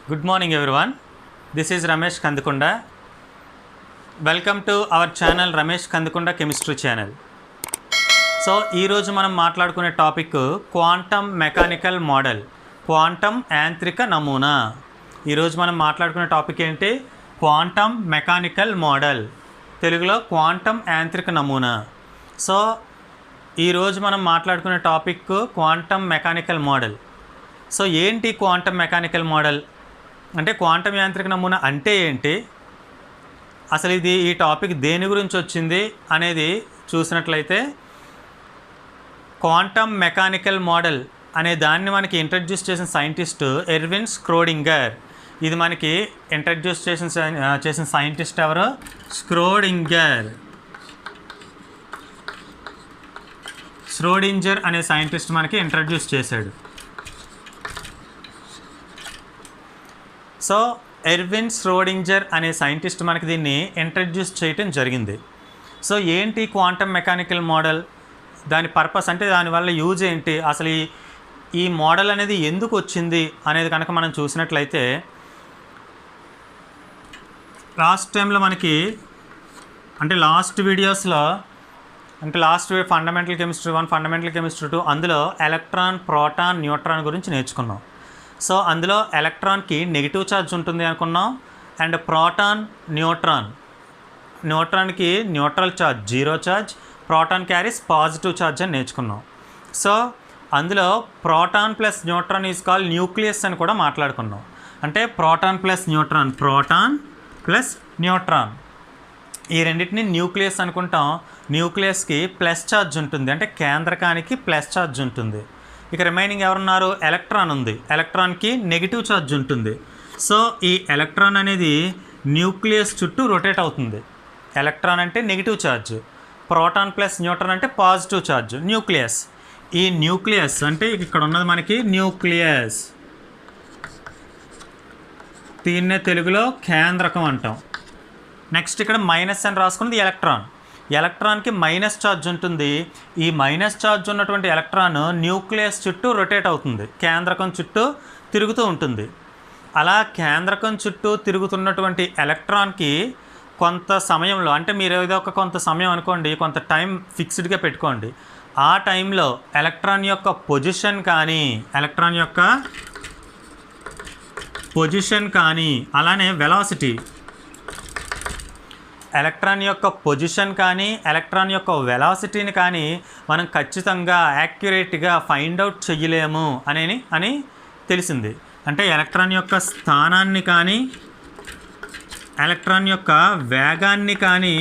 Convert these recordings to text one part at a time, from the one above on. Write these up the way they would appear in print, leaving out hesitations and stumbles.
Good morning everyone. This is Ramesh Kandikunda. Welcome to our channel Ramesh Kandikunda Chemistry channel. So ఈరోజు మనం మాట్లాడుకునే topic quantum mechanical model, quantum యాంత్రిక నమూనా. ఈరోజు మనం మాట్లాడుకునే టాపిక్ ఏంటి? క్వాంటమ్ మెకానికల్ మోడల్, తెలుగులో క్వాంటమ్ యాంత్రిక నమూనా. సో ఈరోజు మనం మాట్లాడుకునే topic quantum mechanical model. So ఏంటి క్వాంటమ్ మెకానికల్ మోడల్ అంటే, క్వాంటమ్ యాంత్రిక నమూనా అంటే ఏంటి, అసలు ఈ టాపిక్ దేని గురించి వచ్చింది అనేది చూసినట్లయితే, క్వాంటమ్ మెకానికల్ మోడల్ అనే దాన్ని మనకి ఇంట్రడ్యూస్ చేసిన సైంటిస్ట్ ఎర్విన్ స్క్రోడింగర్. ఇది మనకి ఇంట్రడ్యూస్ చేసిన సైంటిస్ట్ ఎవరు? ష్రోడింజర్ అనే సైంటిస్ట్ మనకి ఇంట్రడ్యూస్ చేశాడు. సో ఎర్విన్ ష్రోడింజర్ అనే సైంటిస్ట్ మనకి దీన్ని ఇంట్రడ్యూస్ చేయటం జరిగింది. సో ఏంటి క్వాంటమ్ మెకానికల్ మోడల్, దాని పర్పస్ అంటే దానివల్ల యూజ్ ఏంటి, అసలు ఈ మోడల్ అనేది ఎందుకు వచ్చింది అనేది కనుక మనం చూసినట్లయితే, లాస్ట్ టైంలో మనకి అంటే లాస్ట్ వీడియోస్లో అంటే last fundamental chemistry 1, fundamental chemistry 2 అందులో ఎలక్ట్రాన్, ప్రోటాన్, న్యూట్రాన్ గురించి నేర్చుకున్నాం. సో అందులో ఎలక్ట్రాన్కి నెగిటివ్ ఛార్జ్ ఉంటుంది అనుకున్నాం, అండ్ ప్రోటాన్, న్యూట్రాన్కి neutral charge, zero charge, proton carries positive charge అని నేర్చుకున్నాం. సో అందులో proton plus neutron is called nucleus అని కూడా మాట్లాడుకున్నాం. అంటే ప్రోటాన్ ప్లస్ న్యూట్రాన్ ఈ రెండింటిని న్యూక్లియస్ అనుకుంటాం. న్యూక్లియస్కి ప్లస్ ఛార్జ్ ఉంటుంది, అంటే కేంద్రకానికి ప్లస్ ఛార్జ్ ఉంటుంది. ఇక రిమైనింగ్ ఎవరున్నారు? ఎలక్ట్రాన్ ఉంది, ఎలక్ట్రాన్కి నెగిటివ్ ఛార్జ్ ఉంటుంది. సో ఈ ఎలక్ట్రాన్ అనేది న్యూక్లియస్ చుట్టూ రొటేట్ అవుతుంది. ఎలక్ట్రాన్ అంటే negative charge, proton plus neutron అంటే పాజిటివ్ ఛార్జ్, న్యూక్లియస్. ఈ న్యూక్లియస్ అంటే ఇక్కడ ఉన్నది మనకి న్యూక్లియస్, దీన్నే తెలుగులో కేంద్రకం అంటాం. నెక్స్ట్ ఇక్కడ మైనస్ అని రాసుకున్నది ఎలక్ట్రాన్కి మైనస్ ఛార్జ్ ఉంటుంది. ఈ మైనస్ ఛార్జ్ ఉన్నటువంటి ఎలక్ట్రాన్ న్యూక్లియస్ చుట్టూ రొటేట్ అవుతుంది, కేంద్రకం చుట్టూ తిరుగుతూ ఉంటుంది. అలా కేంద్రకం చుట్టూ తిరుగుతున్నటువంటి ఎలక్ట్రాన్కి కొంత సమయంలో, అంటే మీరు ఏదో ఒక కొంత సమయం అనుకోండి, కొంత టైం ఫిక్స్డ్గా పెట్టుకోండి, ఆ టైంలో ఎలక్ట్రాన్ యొక్క పొజిషన్ కానీ అలానే వెలాసిటీ, ఎలక్ట్రాన్ యొక్క పొజిషన్ కానీ ఎలక్ట్రాన్ యొక్క వెలాసిటీని కానీ మనం ఖచ్చితంగా యాక్యురేట్గా ఫైండ్ అవుట్ చెయ్యలేము అని తెలిసింది. అంటే ఎలక్ట్రాన్ యొక్క స్థానాన్ని కానీ ఎలక్ట్రాన్ యొక్క వేగాన్ని కానీ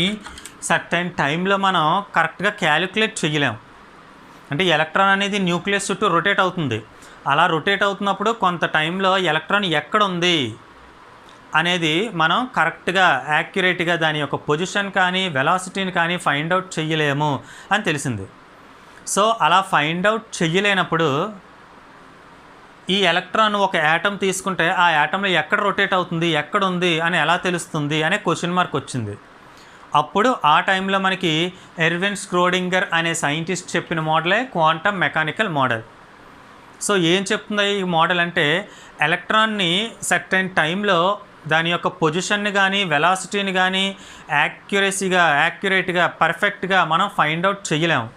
సర్టెన్ టైంలో మనం కరెక్ట్గా క్యాలిక్యులేట్ చేయలేము. అంటే ఎలక్ట్రాన్ అనేది న్యూక్లియస్ చుట్టూ రొటేట్ అవుతుంది. అలా రొటేట్ అవుతున్నప్పుడు కొంత టైంలో ఎలక్ట్రాన్ ఎక్కడ ఉంది అనేది మనం కరెక్ట్గా యాక్యురేట్గా దాని యొక్క పొజిషన్ కానీ వెలాసిటీని కానీ ఫైండ్ అవుట్ చెయ్యలేము అని తెలిసింది. సో అలా ఫైండ్ అవుట్ చెయ్యలేనప్పుడు ఈ ఎలక్ట్రాన్ ఒక యాటమ్ తీసుకుంటే ఆ యాటంలో ఎక్కడ రొటేట్ అవుతుంది, ఎక్కడ ఉంది అని ఎలా తెలుస్తుంది అనే క్వశ్చన్ మార్క్ వచ్చింది. అప్పుడు ఆ టైంలో మనకి ఎర్విన్ స్క్రోడింగర్ అనే సైంటిస్ట్ చెప్పిన మోడలే క్వాంటమ్ మెకానికల్ మోడల్. సో ఏం చెప్తుంది ఈ మోడల్ అంటే, ఎలక్ట్రాన్ని సర్టెన్ టైంలో దాని యొక్క పొజిషన్ని కానీ వెలాసిటీని కానీ యాక్యురేట్గా పర్ఫెక్ట్గా మనం ఫైండ్ అవుట్ చేయలేము.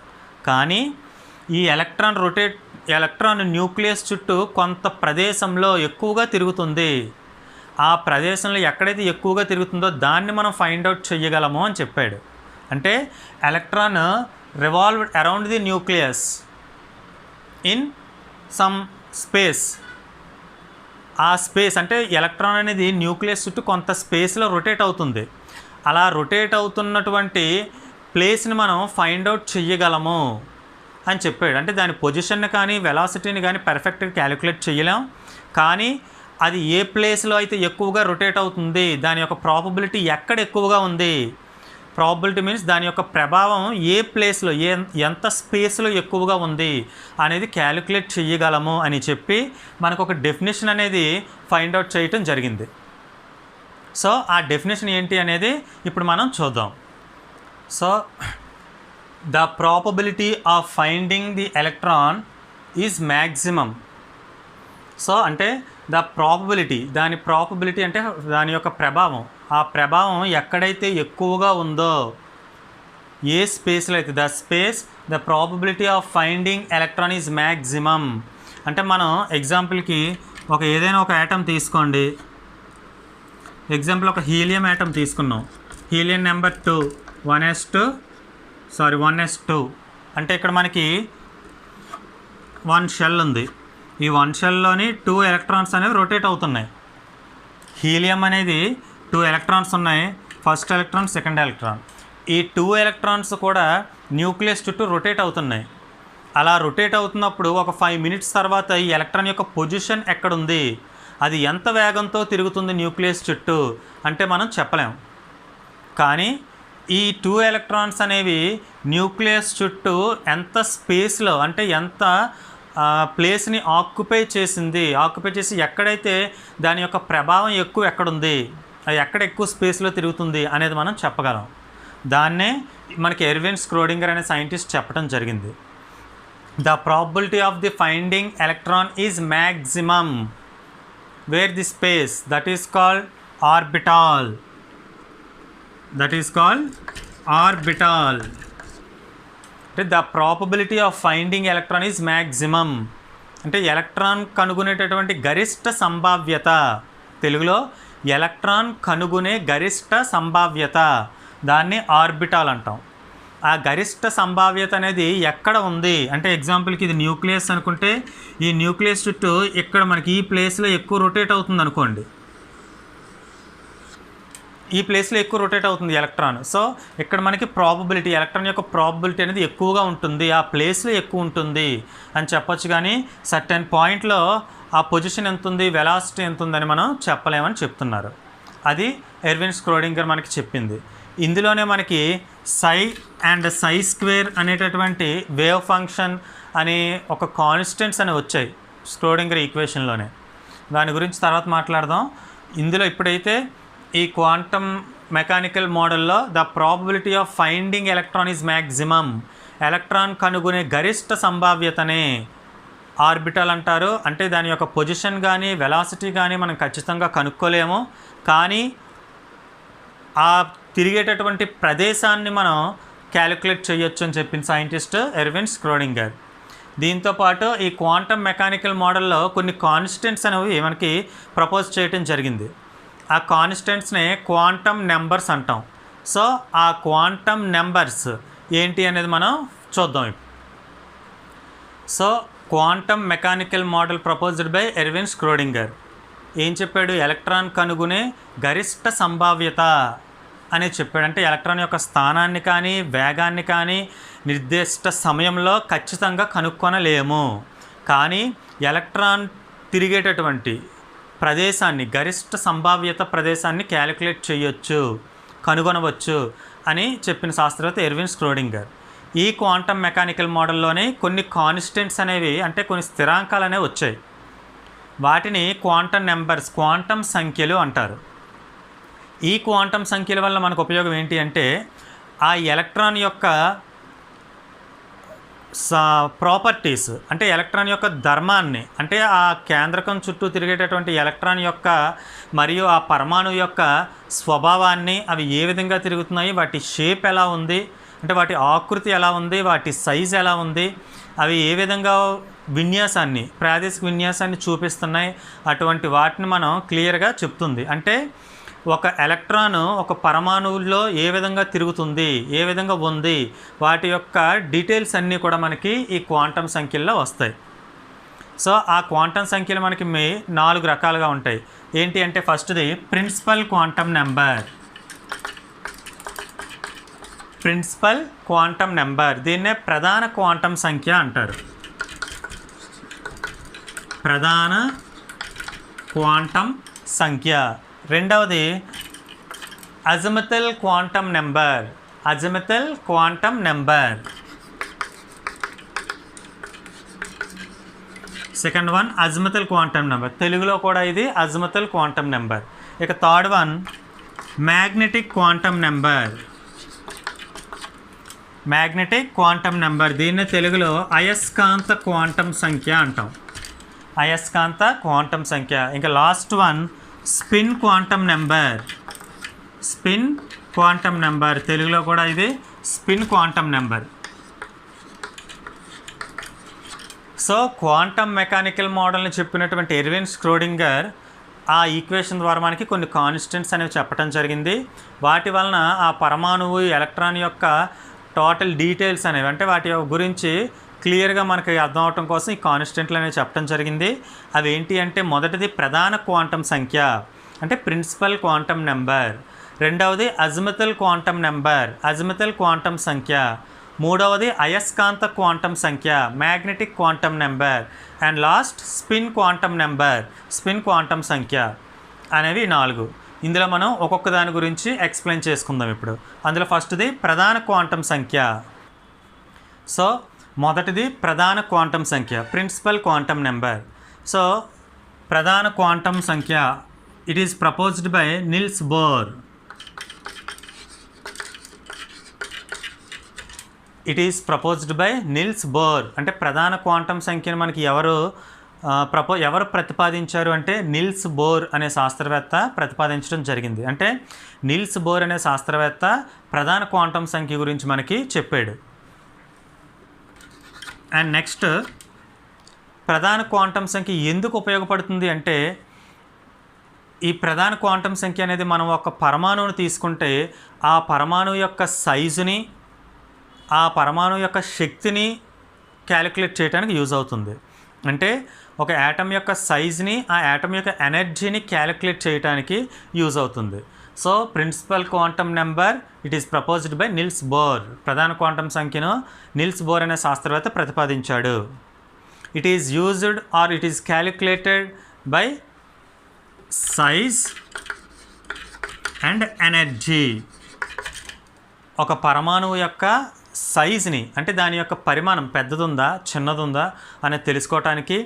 కానీ ఈ ఎలక్ట్రాన్ న్యూక్లియస్ చుట్టూ కొంత ప్రదేశంలో ఎక్కువగా తిరుగుతుంది. ఆ ప్రదేశంలో ఎక్కడైతే ఎక్కువగా తిరుగుతుందో దాన్ని మనం ఫైండ్ అవుట్ చేయగలము అని చెప్పాడు. అంటే electron revolved around the nucleus in some space. ఆ స్పేస్ అంటే ఎలక్ట్రాన్ అనేది న్యూక్లియస్ చుట్టూ కొంత స్పేస్లో రొటేట్ అవుతుంది. అలా రొటేట్ అవుతున్నటువంటి ప్లేస్ని మనం ఫైండ్ అవుట్ చెయ్యగలము అని చెప్పాడు. అంటే దాని పొజిషన్ని కానీ వెలాసిటీని కానీ పర్ఫెక్ట్గా క్యాలిక్యులేట్ చేయలేం, కానీ అది ఏ ప్లేస్లో అయితే ఎక్కువగా రొటేట్ అవుతుంది, దాని యొక్క ప్రాబబిలిటీ ఎక్కడ ఎక్కువగా ఉంది, ప్రాబబిలిటీ మీన్స్ దాని యొక్క ప్రభావం ఏ ప్లేస్లో ఎంత స్పేస్లో ఎక్కువగా ఉంది అనేది క్యాలిక్యులేట్ చేయగలము అని చెప్పి మనకు ఒక డెఫినేషన్ అనేది ఫైండ్ అవుట్ చేయటం జరిగింది. సో ఆ డెఫినేషన్ ఏంటి అనేది ఇప్పుడు మనం చూద్దాం. So the probability of finding the electron is maximum. So అంటే ద ప్రాబబిలిటీ, దాని ప్రాబబిలిటీ అంటే దాని యొక్క ప్రభావం, ఆ ప్రభావం ఎక్కడైతే ఎక్కువగా ఉందో, ఏ స్పేస్లో అయితే, the probability of finding electron is maximum. అంటే మనం ఎగ్జాంపుల్కి ఏదైనా ఒక యాటమ్ తీసుకోండి. ఎగ్జాంపుల్ ఒక హీలియం యాటమ్ తీసుకున్నాం. హీలియం నెంబర్ 2 1s2 అంటే ఇక్కడ మనకి 1 షెల్ ఉంది. ఈ 1 షెల్లోని 2 ఎలక్ట్రాన్స్ అనేవి రొటేట్ అవుతున్నాయి. హీలియం అనేది 2 ఎలక్ట్రాన్స్ ఉన్నాయి, ఫస్ట్ ఎలక్ట్రాన్, సెకండ్ ఎలక్ట్రాన్. ఈ 2 ఎలక్ట్రాన్స్ కూడా న్యూక్లియస్ చుట్టూ రొటేట్ అవుతున్నాయి. అలా రొటేట్ అవుతున్నప్పుడు ఒక 5 మినిట్స్ తర్వాత ఈ ఎలక్ట్రాన్ యొక్క పొజిషన్ ఎక్కడుంది, అది ఎంత వేగంతో తిరుగుతుంది న్యూక్లియస్ చుట్టూ అంటే మనం చెప్పలేం. కానీ ఈ 2 ఎలక్ట్రాన్స్ అనేవి న్యూక్లియస్ చుట్టూ ఎంత స్పేస్లో, అంటే ఎంత ప్లేస్ని ఆక్యుపై చేసి ఎక్కడైతే దాని యొక్క ప్రభావం ఎక్కడుంది, అది ఎక్కడ ఎక్కువ స్పేస్లో తిరుగుతుంది అనేది మనం చెప్పగలం. దాన్నే మనకి ఎర్విన్ స్క్రోడింగర్ అనే సైంటిస్ట్ చెప్పడం జరిగింది. The probability of the finding electron is maximum where the space that is called orbital. అంటే the probability of finding electron is maximum అంటే ఎలక్ట్రాన్ కనుగొనేటటువంటి గరిష్ట సంభావ్యత. తెలుగులో ఎలక్ట్రాన్ కనుగొనే గరిష్ట సంభావ్యత, దాన్ని ఆర్బిటాల్ అంటాం. ఆ గరిష్ట సంభావ్యత అనేది ఎక్కడ ఉంది అంటే ఎగ్జాంపుల్కి ఇది న్యూక్లియస్ అనుకుంటే, ఈ న్యూక్లియస్ చుట్టూ ఇక్కడ మనకి ఈ ప్లేస్లో ఎక్కువ రొటేట్ అవుతుంది అనుకోండి. ఈ ప్లేస్లో ఎక్కువ రొటేట్ అవుతుంది ఎలక్ట్రాన్. సో ఇక్కడ మనకి ప్రాబబిలిటీ, ఎలక్ట్రాన్ యొక్క ప్రాబబిలిటీ అనేది ఎక్కువగా ఉంటుంది, ఆ ప్లేస్లో ఎక్కువ ఉంటుంది అని చెప్పొచ్చు. కానీ సర్టెన్ పాయింట్లో ఆ పొజిషన్ ఎంత ఉంది, వెలాసిటీ ఎంత ఉందని మనం చెప్పలేమని చెప్తున్నారు. అది ఎర్విన్ స్క్రోడింగర్ మనకి చెప్పింది. ఇందులోనే మనకి సై అండ్ సై స్క్వేర్ అనేటటువంటి వేవ్ ఫంక్షన్ అని ఒక కాన్స్టెంట్స్ అని వచ్చాయి స్క్రోడింగర్ ఈక్వేషన్లోనే. దాని గురించి తర్వాత మాట్లాడదాం. ఇందులో ఇప్పుడైతే ఈ క్వాంటమ్ మెకానికల్ మోడల్లో the probability of finding electron is maximum, electron కనుగొనే గరిష్ట సంభావ్యతనే ఆర్బిటల్ అంటారు. అంటే దాని యొక్క పొజిషన్ కానీ వెలాసిటీ కానీ మనం ఖచ్చితంగా కనుక్కోలేము, కానీ ఆ తిరిగేటటువంటి ప్రదేశాన్ని మనం క్యాలిక్యులేట్ చేయొచ్చు అని చెప్పిన సైంటిస్ట్ ఎర్విన్ స్క్రోడింగర్. దీంతోపాటు ఈ క్వాంటమ్ మెకానికల్ మోడల్లో కొన్ని కాన్స్టెంట్స్ అనేవి మనకి ప్రపోజ్ చేయడం జరిగింది. ఆ కాన్స్టెంట్స్నే క్వాంటమ్ నెంబర్స్ అంటాం. సో ఆ క్వాంటమ్ నెంబర్స్ ఏంటి అనేది మనం చూద్దాం. So quantum mechanical model proposed by Erwin Schrodinger ఏం చెప్పాడు, ఎలక్ట్రాన్ కనుగొనే గరిష్ట సంభావ్యత అనేది చెప్పాడు. అంటే ఎలక్ట్రాన్ యొక్క స్థానాన్ని కానీ వేగాన్ని కానీ నిర్దిష్ట సమయంలో ఖచ్చితంగా కనుక్కొనలేము, కానీ ఎలక్ట్రాన్ తిరిగేటటువంటి ప్రదేశాన్ని, గరిష్ట సంభావ్యత ప్రదేశాన్ని క్యాలిక్యులేట్ చేయొచ్చు, కనుగొనవచ్చు అని చెప్పిన శాస్త్రవేత్త ఎర్విన్ స్క్రోడింగర్. ఈ క్వాంటమ్ మెకానికల్ మోడల్లోనే కొన్ని కాన్స్టెంట్స్ అనేవి, అంటే కొన్ని స్థిరాంకాలు అనేవి వచ్చాయి. వాటిని క్వాంటమ్ నెంబర్స్, క్వాంటమ్ సంఖ్యలు అంటారు. ఈ క్వాంటమ్ సంఖ్యల వల్ల మనకు ఉపయోగం ఏంటి అంటే, ఆ ఎలక్ట్రాన్ యొక్క ప్రాపర్టీస్, అంటే ఎలక్ట్రాన్ యొక్క ధర్మాన్ని, అంటే ఆ కేంద్రకం చుట్టూ తిరిగేటటువంటి ఎలక్ట్రాన్ యొక్క మరియు ఆ పరమాణువు యొక్క స్వభావాన్ని, అవి ఏ విధంగా తిరుగుతున్నాయి, వాటి షేప్ ఎలా ఉంది, అంటే వాటి ఆకృతి ఎలా ఉంది, వాటి సైజ్ ఎలా ఉంది, అవి ఏ విధంగా విన్యాసాన్ని, ప్రాదేశిక విన్యాసాన్ని చూపిస్తున్నాయి, అటువంటి వాటిని మనం క్లియర్గా చెప్తుంది. అంటే ఒక ఎలక్ట్రాను ఒక పరమాణువుల్లో ఏ విధంగా తిరుగుతుంది, ఏ విధంగా ఉంది, వాటి యొక్క డీటెయిల్స్ అన్నీ కూడా మనకి ఈ క్వాంటమ్ సంఖ్యల్లో వస్తాయి. సో ఆ క్వాంటమ్ సంఖ్యలు మనకి 4 రకాలుగా ఉంటాయి. ఏంటి అంటే ఫస్ట్ది principal quantum number. Principal quantum number, దీన్నే ప్రధాన క్వాంటమ్ సంఖ్య అంటారు. ప్రధాన క్వాంటమ్ సంఖ్య. రెండవది azimuthal quantum number. Azimuthal quantum number. Second one azimuthal quantum number, తెలుగులో కూడా ఇది అజిముతల్ క్వాంటమ్ నెంబర్. ఇక third one magnetic quantum number. Magnetic quantum number, దీన్ని తెలుగులో అయస్కాంత క్వాంటమ్ సంఖ్య అంటాం. అయస్కాంత క్వాంటం సంఖ్య. ఇంకా last one spin quantum number. Spin quantum number తెలుగులో కూడా ఇది spin quantum number. So quantum mechanical మోడల్ని చెప్పినటువంటి ఎర్విన్ ష్రోడింగర్ ఆ ఈక్వేషన్ ద్వారా మనకి కొన్ని కాన్స్టెంట్స్ అనేవి చెప్పడం జరిగింది. వాటి వలన ఆ పరమాణువు ఎలక్ట్రాన్ యొక్క టోటల్ డీటెయిల్స్ అనేవి అంటే వాటి గురించి క్లియర్గా మనకి అర్థం అవటం కోసం ఈ కాన్స్టెంట్లు అనేవి చెప్పడం జరిగింది. అవి ఏంటి అంటే మొదటిది ప్రధాన క్వాంటం సంఖ్య అంటే ప్రిన్సిపల్ క్వాంటం నెంబర్, రెండవది azimuthal quantum number azimuthal quantum సంఖ్య, మూడవది అయస్కాంత క్వాంటం సంఖ్య magnetic quantum number, and last spin quantum number spin quantum సంఖ్య అనేవి 4. ఇందులో మనం ఒక్కొక్క దాని గురించి ఎక్స్ప్లెయిన్ చేసుకుందాం ఇప్పుడు. అందులో ఫస్ట్ది ప్రధాన క్వాంటం సంఖ్య. సో మొదటిది ప్రధాన క్వాంటం సంఖ్య ప్రిన్సిపల్ క్వాంటం నెంబర్. సో ప్రధాన క్వాంటం సంఖ్య it is proposed by Niels Bohr. It is proposed by Niels Bohr అంటే ప్రధాన క్వాంటం సంఖ్యను మనకి ఎవరు ప్రతిపాదించారు అంటే నిల్స్ బోర్ అనే శాస్త్రవేత్త ప్రతిపాదించడం జరిగింది. అంటే నిల్స్ బోర్ అనే శాస్త్రవేత్త ప్రధాన క్వాంటం సంఖ్య గురించి మనకి చెప్పాడు. అండ్ నెక్స్ట్ ప్రధాన క్వాంటం సంఖ్య ఎందుకు ఉపయోగపడుతుంది అంటే ఈ ప్రధాన క్వాంటం సంఖ్య అనేది మనం ఒక పరమాణువుని తీసుకుంటే ఆ పరమాణువు యొక్క సైజుని ఆ పరమాణువు యొక్క శక్తిని క్యాలిక్యులేట్ చేయడానికి యూజ్ అవుతుంది. అంటే ఒక యాటమ్ యొక్క సైజ్ని ఆ యాటమ్ యొక్క ఎనర్జీని క్యాలిక్యులేట్ చేయడానికి యూజ్ అవుతుంది. So principal quantum number it is proposed by Niels Bohr. ప్రధాన క్వాంటం సంఖ్యను నిల్స్ బోర్ అనే శాస్త్రవేత్త ప్రతిపాదించాడు. It is used or it is calculated by size and energy. ఒక పరమాణువు యొక్క సైజ్ని అంటే దాని యొక్క పరిమాణం పెద్దదుందా చిన్నదుందా అనేది తెలుసుకోవటానికి,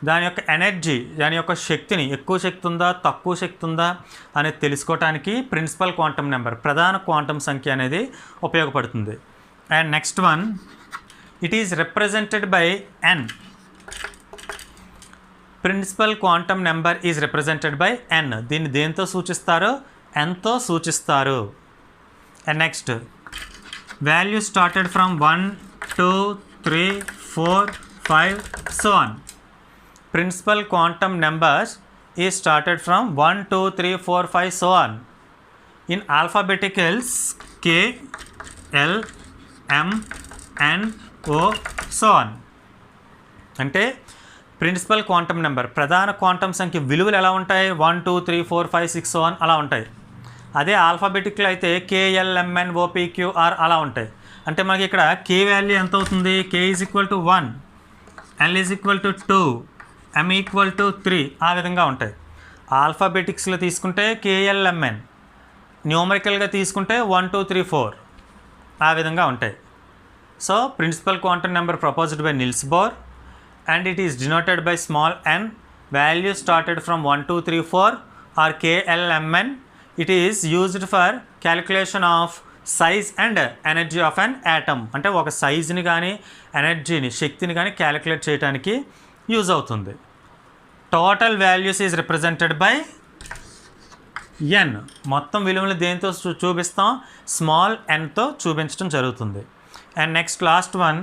దాని యొక్క ఎనర్జీ దాని యొక్క శక్తిని ఎక్కువ శక్తి ఉందా తక్కువ శక్తి ఉందా అనేది తెలుసుకోవటానికి ప్రిన్సిపల్ క్వాంటం నెంబర్ ప్రధాన క్వాంటం సంఖ్య అనేది ఉపయోగపడుతుంది. And next one it is represented by n. Principal quantum number is represented by n. దీన్ని దేంతో సూచిస్తారు? ఎన్తో సూచిస్తారు. And next values started from 1 2 3 4 5 so on. Principal quantum numbers is started from 1 2 3 4 5 so on in alphabeticals K L M N O so on. అంటే principal quantum number ప్రధాన quantum సంఖ్య విలువలు ఎలా ఉంటాయి? 1 2 3 4 5 6 so on అలా ఉంటాయి. అదే ఆల్ఫాబెటిక్లో అయితే KLMNOPQR అలా ఉంటాయి. అంటే మనకి ఇక్కడ K వాల్యూ ఎంత అవుతుంది? K is equal to 1, L is equal to 2, M equal to 3 ఆ విధంగా ఉంటాయి. ఆల్ఫాబెటిక్స్లో తీసుకుంటే KLMN, న్యూమరికల్గా తీసుకుంటే 1 2 3 4 ఆ విధంగా ఉంటాయి. So principal quantum number proposed by Niels Bohr and it is denoted by small n. Value started from 1 2 3 4 or KLMN. It is used for calculation of size and energy of an atom. అంటే ఒక సైజ్ని కానీ ఎనర్జీని శక్తిని కానీ calculate చేయడానికి use అవుతుంది. Total values is represented by n. మొత్తం విలువలు దేంతో చూపిస్తాం? స్మాల్ ఎన్తో చూపించడం జరుగుతుంది. And next last one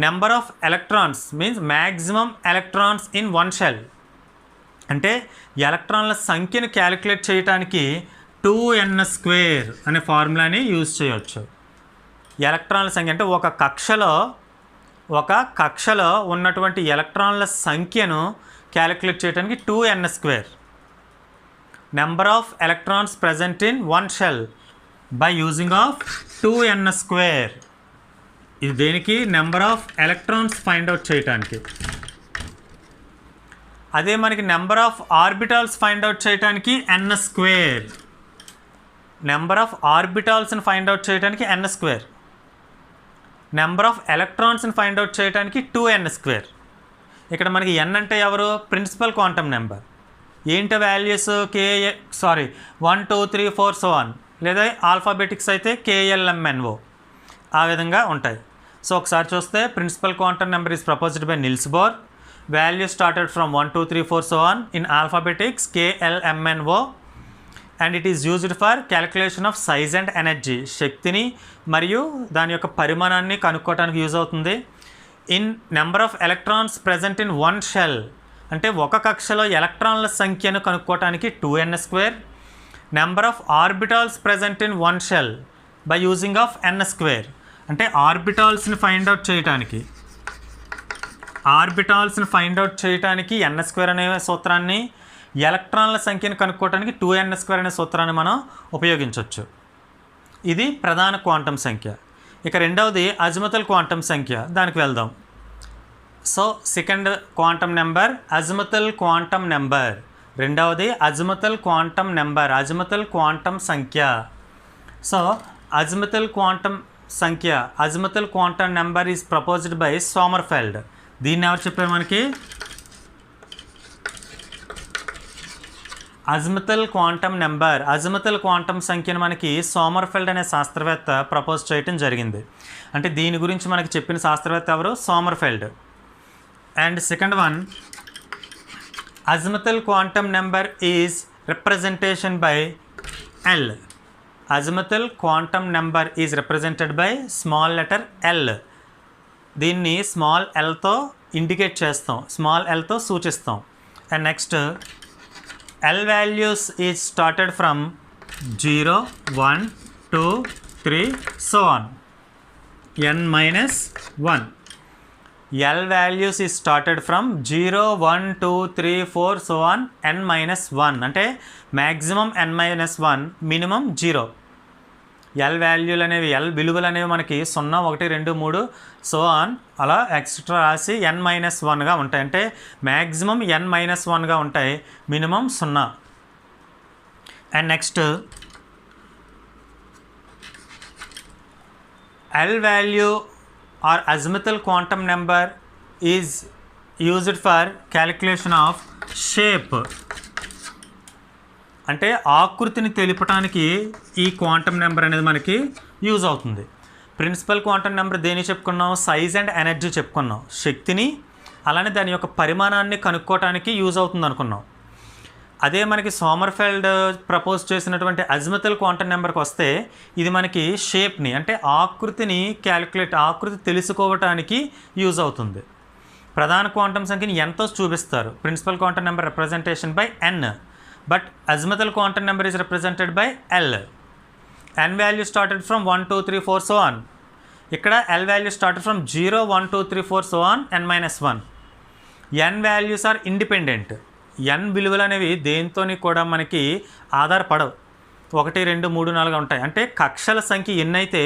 number of electrons means maximum electrons in one shell. అంటే ఎలక్ట్రాన్ల సంఖ్యను క్యాలిక్యులేట్ చేయడానికి 2n² అనే ఫార్ములాని యూజ్ చేయవచ్చు. ఎలక్ట్రాన్ల సంఖ్య అంటే ఒక కక్షలో ఉన్నటువంటి ఎలక్ట్రాన్ల సంఖ్యను క్యాలిక్యులేట్ చేయడానికి 2n². Number of electrons present in one shell by using of 2n². ఇది దేనికి? Number of electrons find out చేయడానికి. అదే మనకి number of orbitals find out చేయడానికి n². నెంబర్ ఆఫ్ ఆర్బిటాల్స్ని ఫైండ్ అవుట్ చేయడానికి n². నెంబర్ ఆఫ్ ఎలక్ట్రాన్స్ని ఫైండ్ అవుట్ చేయడానికి 2n². ఇక్కడ మనకి n అంటే ఎవరు? Principal quantum number. ఏంటి వాల్యూస్? 1 2 3 4 so on. లేదా ఆల్ఫాబెటిక్స్ అయితే KLMNO ఆ విధంగా ఉంటాయి. సో ఒకసారి చూస్తే principal quantum number is proposed by Niels Bohr values started from 1 2 3 4 so on in alphabetics K L M N O, and it is used for calculation of size and energy. శక్తిని మరియు దాని యొక్క పరిమాణాన్ని కనుక్కోవడానికి use అవుతుంది. In number of electrons present in one shell, అంటే ఒక కక్షలో ఎలక్ట్రాన్ల సంఖ్యను కనుక్కోవడానికి 2n². Number of orbitals present in one shell by using of n², అంటే ఆర్బిటాల్స్ని ఫైండ్ అవుట్ చేయడానికి n² అనే సూత్రాన్ని, ఎలక్ట్రాన్ల సంఖ్యను కనుక్కోవడానికి 2n² అనే సూత్రాన్ని మనం ఉపయోగించవచ్చు. ఇది ప్రధాన క్వాంటం సంఖ్య. ఇక రెండవది అజిముతల్ క్వాంటం సంఖ్య, దానికి వెళ్దాం. So second quantum number azimuthal quantum number, రెండవది azimuthal quantum number, azimuthal quantum సంఖ్య. సో అజిముతల్ క్వాంటం సంఖ్య, azimuthal quantum number is proposed by Sommerfeld. దీన్ని ఎవరు చెప్పారు మనకి? Azimuthal quantum number, azimuthal quantum సంఖ్యను మనకి సోమర్ఫెల్డ్ అనే శాస్త్రవేత్త ప్రపోజ్ చేయటం జరిగింది. అంటే దీని గురించి మనకి చెప్పిన శాస్త్రవేత్త ఎవరు? Sommerfeld. And second one, azimuthal quantum number is representation by l. Azimuthal quantum number is represented by small letter l. దీన్ని స్మాల్ ఎల్తో ఇండికేట్ చేస్తాం, స్మాల్ ఎల్తో సూచిస్తాం. And next l values is started from 0 1 2 3 so on n-1. L values is started from 0 1 2 3 4 so on n-1, అంటే maximum n-1, minimum 0. L వాల్యూలు అనేవి, L విలువలు అనేవి మనకి 0 1 2 3 సో ఆన్ అలా ఎక్స్ట్రా రాసి n-1గా ఉంటాయి. అంటే మ్యాక్సిమం n-1గా ఉంటాయి, minimum 0. And next L value or azimuthal quantum number is used for calculation of shape, అంటే ఆకృతిని తెలుపడానికి ఈ క్వాంటమ్ నెంబర్ అనేది మనకి యూజ్ అవుతుంది. ప్రిన్సిపల్ క్వాంటమ్ నెంబర్ దేని చెప్పుకున్నాం? సైజ్ అండ్ ఎనర్జీ చెప్పుకున్నాం, శక్తిని అలానే దాని యొక్క పరిమాణాన్ని కనుక్కోవడానికి యూజ్ అవుతుంది అనుకున్నాం. అదే మనకి సోమర్ఫెల్డ్ ప్రపోజ్ చేసినటువంటి అజిముతల్ క్వాంటమ్ నెంబర్కి వస్తే ఇది మనకి షేప్ని, అంటే ఆకృతిని ఆకృతి తెలుసుకోవటానికి యూజ్ అవుతుంది. ప్రధాన క్వాంటమ్ సంఖ్యని ఎంతో చూపిస్తారు. Principal quantum number representation by n, but azimuthal quantum number is represented by l. n value started from 1 2 3 4 so on. ఇక్కడ l value started from 0 1 2 3 4 so on n-1. n values are independent. n విలువలు అనేవి దేంతోని కూడా మనకి ఆధారపడవు, 1 2 3 4 ఉంటాయి. అంటే కక్షల సంఖ్య ఎన్నైతే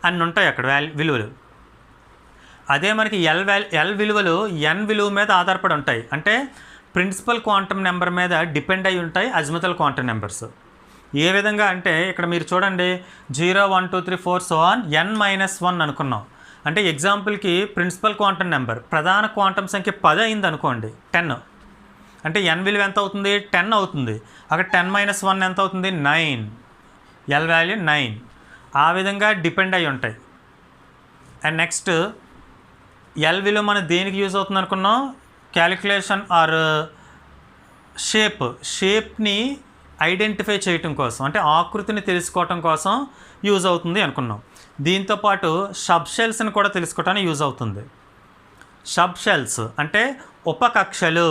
అన్ని ఉంటాయి అక్కడ విలువలు. అదే మనకి l విలువలు n విలువ మీద ఆధారపడి ఉంటాయి, అంటే ప్రిన్సిపల్ క్వాంటమ్ నెంబర్ మీద డిపెండ్ అయి ఉంటాయి అజిముతల్ క్వాంటమ్ నెంబర్స్. ఏ విధంగా అంటే ఇక్కడ మీరు చూడండి 0 1 2 3 4 సో ఆన్ n-1 అనుకున్నాం. అంటే ఎగ్జాంపుల్కి ప్రిన్సిపల్ క్వాంటమ్ నెంబర్ ప్రధాన క్వాంటమ్ సంఖ్య 10 అయింది అనుకోండి, 10, అంటే n విలువ ఎంత అవుతుంది? 10 అవుతుంది. అక్కడ 10-1 ఎంత అవుతుంది? 9. l value 9. ఆ విధంగా డిపెండ్ అయి ఉంటాయి. అండ్ నెక్స్ట్ l విలువ మన దేనికి యూజ్ అవుతుంది అనుకున్నాం? క్యాలిక్యులేషన్ ఆర్ షేప్ని ఐడెంటిఫై చేయటం కోసం, అంటే ఆకృతిని తెలుసుకోవటం కోసం యూజ్ అవుతుంది అనుకున్నాం. దీంతోపాటు సబ్ షెల్స్ని కూడా తెలుసుకోవటానికి యూజ్ అవుతుంది. సబ్ షెల్స్ అంటే ఉపకక్షలు.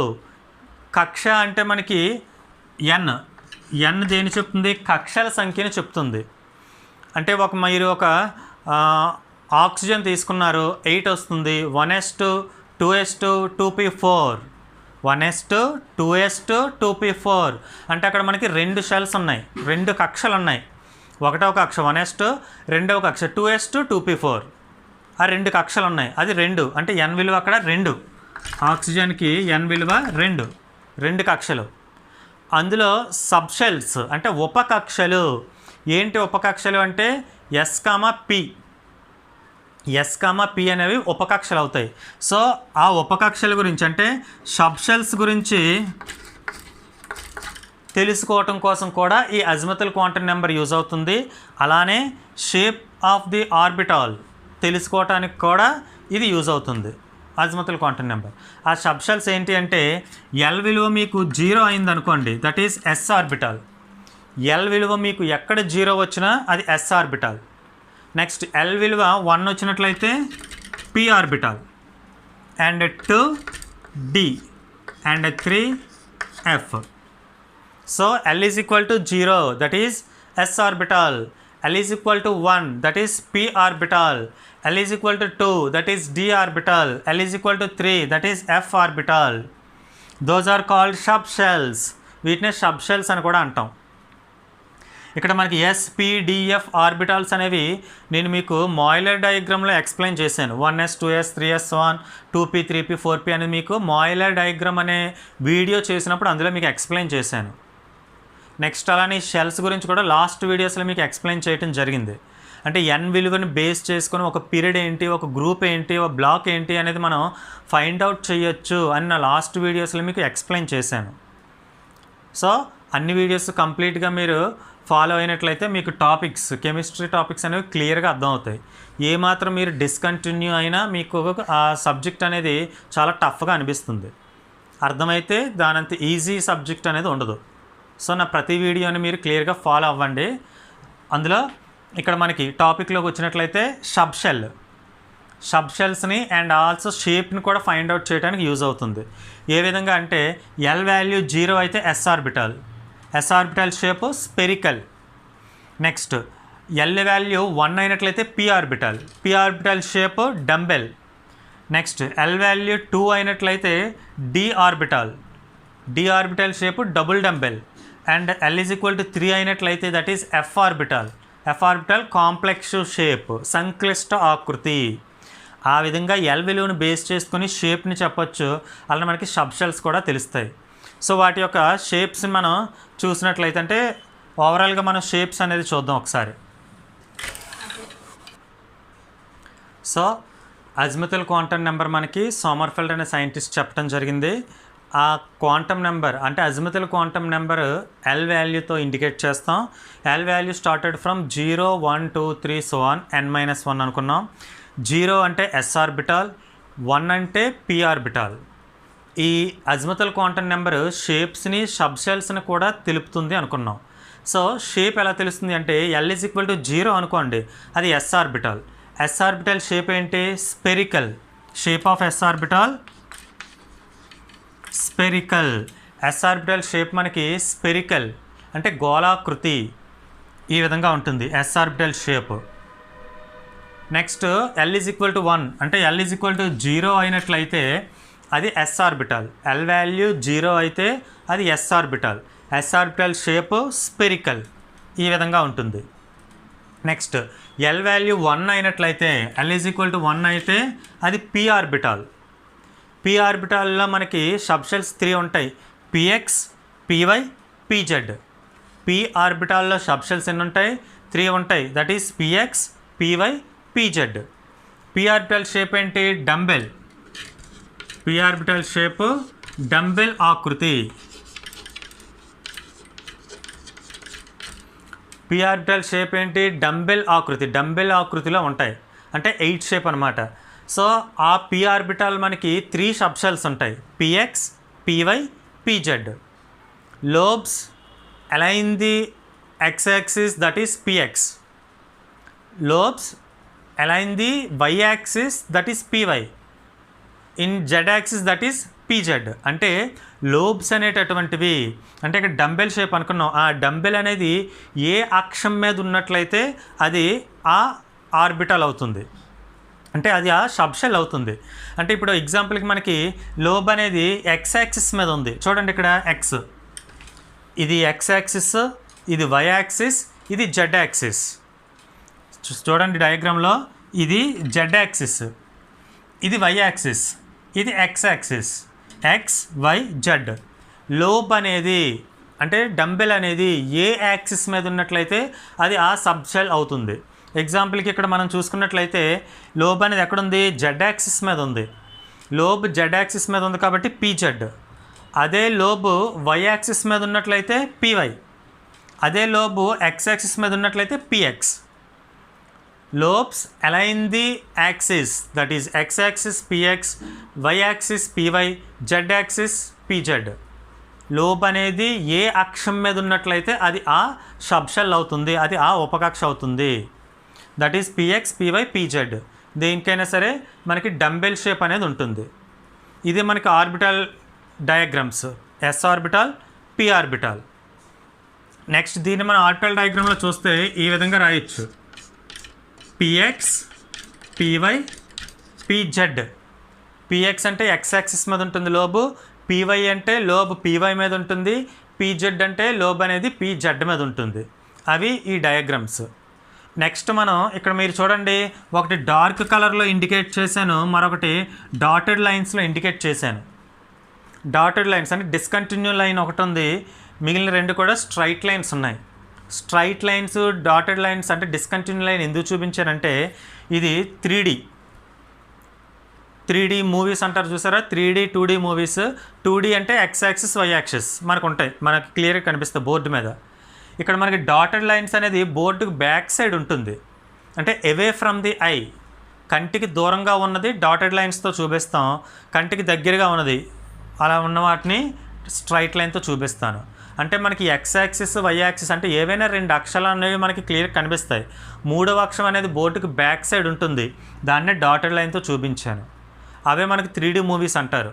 కక్ష అంటే మనకి n దేని చెప్తుంది? కక్షల సంఖ్యని చెప్తుంది. అంటే మీరు ఒక ఆక్సిజన్ తీసుకున్నారు, 8 వస్తుంది. 1s2 2s2 2p4, 1s2 2s2 2p4, అంటే అక్కడ మనకి 2 షెల్స్ ఉన్నాయి, 2 కక్షలు ఉన్నాయి. ఒకటవ కక్ష 1s2, రెండవ కక్ష 2s2 2p4, ఆ 2 కక్షలు ఉన్నాయి. అది 2, అంటే n విలువ అక్కడ 2. ఆక్సిజన్కి n విలువ 2 కక్షలు. అందులో సబ్ షెల్స్ అంటే ఉపకక్షలు. ఏంటి ఉపకక్షలు అంటే S, P అనేవి ఉపకక్షలు అవుతాయి. సో ఆ ఉపకక్షల గురించి అంటే సబ్ షెల్స్ గురించి తెలుసుకోవటం కోసం కూడా ఈ అజిముతల్ క్వాంటమ్ నెంబర్ యూజ్ అవుతుంది. అలానే షేప్ ఆఫ్ ది ఆర్బిటాల్ తెలుసుకోవటానికి కూడా ఇది యూజ్ అవుతుంది. Azimuthal quantum number. ఆ సబ్ షెల్స్ ఏంటి అంటే ఎల్ విలువ మీకు 0 అయింది అనుకోండి, that is S orbital. L విలువ మీకు ఎక్కడ 0 వచ్చినా అది ఎస్ ఆర్బిటాల్. నెక్స్ట్ ఎల్ విలువ 1 వచ్చినట్లయితే P orbital, and 2 D, and 3 F. So L is equal to 0, that is S orbital. L is equal to 1, that is p orbital. L is equal to 2, that is d orbital. L is equal to 3, that is f orbital. Those are called subshells. వీటినే subshells అని కూడా అంటాం. ఇక్కడ మనకి yes, P, DF orbitals అనేవి నేను మీకు Mollier డయాగ్రామ్లో explain చేశాను. 1s, 2s, 3s, 2p, 3p, 4p అనేది మీకు మాయిలర్ డయాగ్రామ్ అనే వీడియో చేసినప్పుడు అందులో మీకు ఎక్స్ప్లెయిన్ చేశాను. నెక్స్ట్ అలానే షెల్స్ గురించి కూడా లాస్ట్ వీడియోస్లో మీకు ఎక్స్ప్లెయిన్ చేయడం జరిగింది. అంటే ఎన్ విలువని బేస్ చేసుకొని ఒక పీరియడ్ ఏంటి, ఒక గ్రూప్ ఏంటి, ఒక బ్లాక్ ఏంటి అనేది మనం ఫైండ్ అవుట్ చేయొచ్చు అని నా లాస్ట్ వీడియోస్లో మీకు ఎక్స్ప్లెయిన్ చేశాను. సో అన్ని వీడియోస్ కంప్లీట్గా మీరు ఫాలో అయినట్లయితే మీకు టాపిక్స్, కెమిస్ట్రీ టాపిక్స్ అనేవి క్లియర్గా అర్థమవుతాయి. ఏమాత్రం మీరు డిస్కంటిన్యూ అయినా మీకు ఆ సబ్జెక్ట్ అనేది చాలా టఫ్గా అనిపిస్తుంది. అర్థమైతే దానంత ఈజీ సబ్జెక్ట్ అనేది ఉండదు. సో నా ప్రతి వీడియోని మీరు క్లియర్గా ఫాలో అవ్వండి. అందులో ఇక్కడ మనకి టాపిక్లోకి వచ్చినట్లయితే సబ్ షెల్స్ని అండ్ ఆల్సో షేప్ని కూడా ఫైండ్ అవుట్ చేయడానికి యూజ్ అవుతుంది. ఏ విధంగా అంటే ఎల్ వాల్యూ 0 అయితే S orbital, yes orbital shape spherical. Next L value 1 అయినట్లయితే P orbital, P orbital shape dumbbell. Next L value 2 అయినట్లయితే D orbital, D orbital shape double dumbbell. And L is equal to 3 అయినట్లయితే that is F orbital, F orbital complex shape, సంక్లిష్ట ఆకృతి. ఆ విధంగా L విలువను base చేసుకొని షేప్ని చెప్పొచ్చు. అలా మనకి సబ్ షెల్స్ కూడా తెలుస్తాయి. సో వాటి యొక్క షేప్స్ని మనం చూసినట్లయితే అంటే ఓవరాల్గా మనం షేప్స్ అనేది చూద్దాం ఒకసారి. సో అజిముతల్ క్వాంటమ్ నెంబర్ మనకి సోమర్ఫెల్డ్ అనే సైంటిస్ట్ చెప్పడం జరిగింది. ఆ క్వాంటమ్ నెంబర్ అంటే అజిముతల్ క్వాంటమ్ నెంబర్ ఎల్ వాల్యూతో ఇండికేట్ చేస్తాం. L value started from 0, 1, 2, 3 so on n-1 అనుకున్నాం. 0 అంటే ఎస్ ఆర్బిటాల్, 1 అంటే పి ఆర్బిటాల్. ఈ అజిముతల్ క్వాంటమ్ నెంబర్ షేప్స్ని, సబ్ షెల్స్ని కూడా తెలుపుతుంది అనుకున్నాం. సో షేప్ ఎలా తెలుస్తుంది అంటే ఎల్ ఈజ్ ఈక్వల్ టు 0 అనుకోండి, అది yes orbital. Yes orbital shape ఏంటి? Spherical. Shape of s orbital spherical. S orbital shape మనకి స్పెరికల్ అంటే గోళాకృతి ఈ విధంగా ఉంటుంది s orbital shape. Next l is equal to 1 అంటే ఎల్ ఈజ్ ఈక్వల్ టు 0 అయినట్లయితే అది ఎస్ ఆర్బిటాల్. ఎల్ వాల్యూ 0 అయితే అది yes orbital. Yes orbital shape spherical ఈ విధంగా ఉంటుంది. నెక్స్ట్ ఎల్ వాల్యూ 1 అయినట్లయితే, ఎల్ ఈజ్ ఈక్వల్ టు 1 అయితే అది పి ఆర్బిటాల్. పి ఆర్బిటాల్లో మనకి సబ్ షెల్స్ 3 ఉంటాయి, పిఎక్స్, పివై, పిజెడ్. పి ఆర్బిటాల్లో సబ్ షెల్స్ ఎన్ని ఉంటాయి? 3 ఉంటాయి, that is px, PY, p z. P orbital shape ఏంటి? Dumbbell. P orbital shape dumbbell ఆకృతి. పి ఆర్బిటాల్ షేప్ ఏంటి? డంబెల్ ఆకృతి. డంబెల్ ఆకృతిలో ఉంటాయి అంటే 8 షేప్ అనమాట. సో ఆ పి ఆర్బిటాల్ మనకి 3 సబ్ షెల్స్ ఉంటాయి, px, PY, P Z. Lobes align the X axis, that is P X. Lobes align the Y axis, that is P Y. In Z axis, that is P Z. అంటే lobes అనేటటువంటివి అంటే ఇక్కడ dumbbell shape అనుకున్నాం. ఆ dumbbell అనేది ఏ అక్షం మీద ఉన్నట్లయితే అది ఆ ఆర్బిటాల్ అవుతుంది, అంటే అది ఆ సబ్షెల్ అవుతుంది. అంటే ఇప్పుడు ఎగ్జాంపుల్కి మనకి లోబ్ అనేది ఎక్స్ యాక్సిస్ మీద ఉంది. చూడండి ఇక్కడ ఎక్స్, ఇది ఎక్స్ యాక్సిస్, ఇది వై యాక్సిస్, ఇది జెడ్ యాక్సిస్. చూడండి డయాగ్రామ్లో ఇది జెడ్ యాక్సిస్, ఇది వై యాక్సిస్, ఇది X axis, X, Y, Z. Lobe అనేది అంటే డంబెల్ అనేది ఏ యాక్సిస్ మీద ఉన్నట్లయితే అది ఆ సబ్షెల్ అవుతుంది. ఎగ్జాంపుల్కి ఇక్కడ మనం చూసుకున్నట్లయితే లోబ్ అనేది ఎక్కడుంది? జెడ్ యాక్సిస్ మీద ఉంది. లోబ్ జెడ్ యాక్సిస్ మీద ఉంది కాబట్టి పిజెడ్. అదే లోబ్ వై యాక్సిస్ మీద ఉన్నట్లయితే పివై. అదే లోబ్ ఎక్స్ యాక్సిస్ మీద ఉన్నట్లయితే P X. Lobes align the axis, that is X axis P X, Y axis P Y, Z axis P Z. Lobe అనేది ఏ అక్షం మీద ఉన్నట్లయితే అది ఆ సబ్షెల్ అవుతుంది, అది ఆ ఉపకక్ష అవుతుంది. That is px PY P Z. దేనికైనా సరే మనకి డంబెల్ షేప్ అనేది ఉంటుంది. ఇది మనకి orbital diagrams, S orbital, P orbital. Next దీన్ని మనం ఆర్బిటల్ డయాగ్రామ్లో చూస్తే ఈ విధంగా రాయొచ్చు, పిఎక్స్ పివై పిజెడ్. పిఎక్స్ అంటే ఎక్స్ యాక్సిస్ మీద ఉంటుంది లోబు, పివై అంటే లోబ్ పివై మీద ఉంటుంది, పిజెడ్ అంటే లోబ్ అనేది పిజెడ్ మీద ఉంటుంది. అవి ఈ డయాగ్రామ్స్. నెక్స్ట్ మనం ఇక్కడ మీరు చూడండి, ఒకటి డార్క్ కలర్లో ఇండికేట్ చేశాను, మరొకటి డాటెడ్ లైన్స్లో ఇండికేట్ చేశాను. డాటెడ్ లైన్స్ అంటే డిస్కంటిన్యూ లైన్ ఒకటి ఉంది, మిగిలిన రెండు కూడా స్ట్రైట్ లైన్స్ ఉన్నాయి. స్ట్రైట్ లైన్స్, డాటెడ్ లైన్స్ అంటే డిస్కంటిన్యూ లైన్ ఎందుకు చూపించానంటే ఇది 3D మూవీస్ అంటారు చూసారా, 3D 2D మూవీస్. 2D అంటే ఎక్స్ యాక్సిస్ వై యాక్సిస్ మనకు ఉంటాయి, మనకి క్లియర్గా కనిపిస్తాయి బోర్డు మీద. ఇక్కడ మనకి డాటెడ్ లైన్స్ అనేది బోర్డుకి బ్యాక్ సైడ్ ఉంటుంది, అంటే అవే ఫ్రమ్ ది ఐ, కంటికి దూరంగా ఉన్నది డాటెడ్ లైన్స్తో చూపిస్తాం, కంటికి దగ్గరగా ఉన్నది అలా ఉన్న వాటిని స్ట్రైట్ లైన్తో చూపిస్తాను. అంటే మనకి ఎక్స్ యాక్సిస్ వై యాక్సిస్ అంటే ఏవైనా రెండు అక్షరాలు అనేవి మనకి క్లియర్ కనిపిస్తాయి. మూడవ అక్షరం అనేది బోర్డుకి బ్యాక్ సైడ్ ఉంటుంది, దాన్నే డాటెడ్ లైన్తో చూపించాను. అవే మనకి 3D మూవీస్ అంటారు.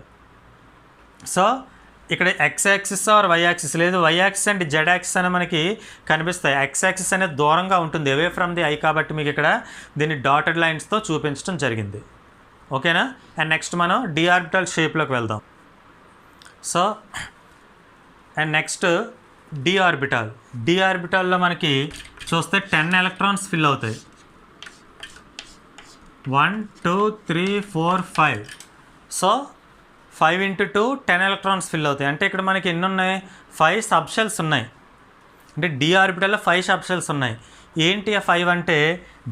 సో ఇక్కడ x axis or y axis, లేదు y axis and z axis అని మనకి కనిపిస్తాయి. ఎక్స్ యాక్సిస్ అనేది దూరంగా ఉంటుంది, అవే ఫ్రమ్ ది ఐ, కాబట్టి మీకు ఇక్కడ దీన్ని డాటెడ్ లైన్స్తో చూపించడం జరిగింది. ఓకేనా. అండ్ నెక్స్ట్ మనం డి ఆర్బిటల్ షేప్లోకి వెళ్దాం. So and next d orbital. D ఆర్బిటాల్లో మనకి చూస్తే 10 ఎలక్ట్రాన్స్ ఫిల్ అవుతాయి. 1 2 3 4 5. సో 5 × 2 10 ఎలక్ట్రాన్స్ ఫిల్ అవుతాయి. అంటే ఇక్కడ మనకి ఎన్ని ఉన్నాయి, 5 సబ్షెల్స్ ఉన్నాయి. అంటే డి ఆర్బిటాల్లో 5 సబ్షెల్స్ ఉన్నాయి. ఏంటి ఆ 5 అంటే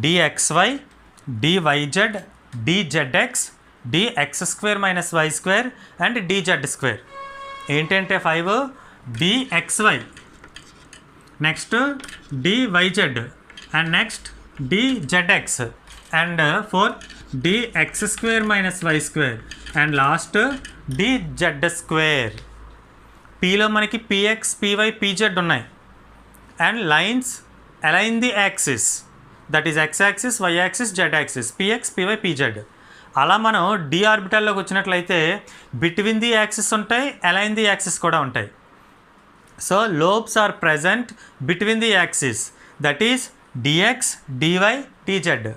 d x y, d y z, d z x, d x - y² and d z. ఏంటంటే 5 d x y, next d y z, and next d z x, and 4 d x - y², and last d z. పీలో మనకి పిఎక్స్ పివై పిజెడ్ ఉన్నాయి. And lines align the axis, that is X axis why axis Z axis, p x PY p z. అలా మనం d ఆర్బిటాల్లోకి వచ్చినట్లయితే between the axis ఉంటాయి, align the axis కూడా ఉంటాయి. So lobes are present between the axis, that is d x d y d z.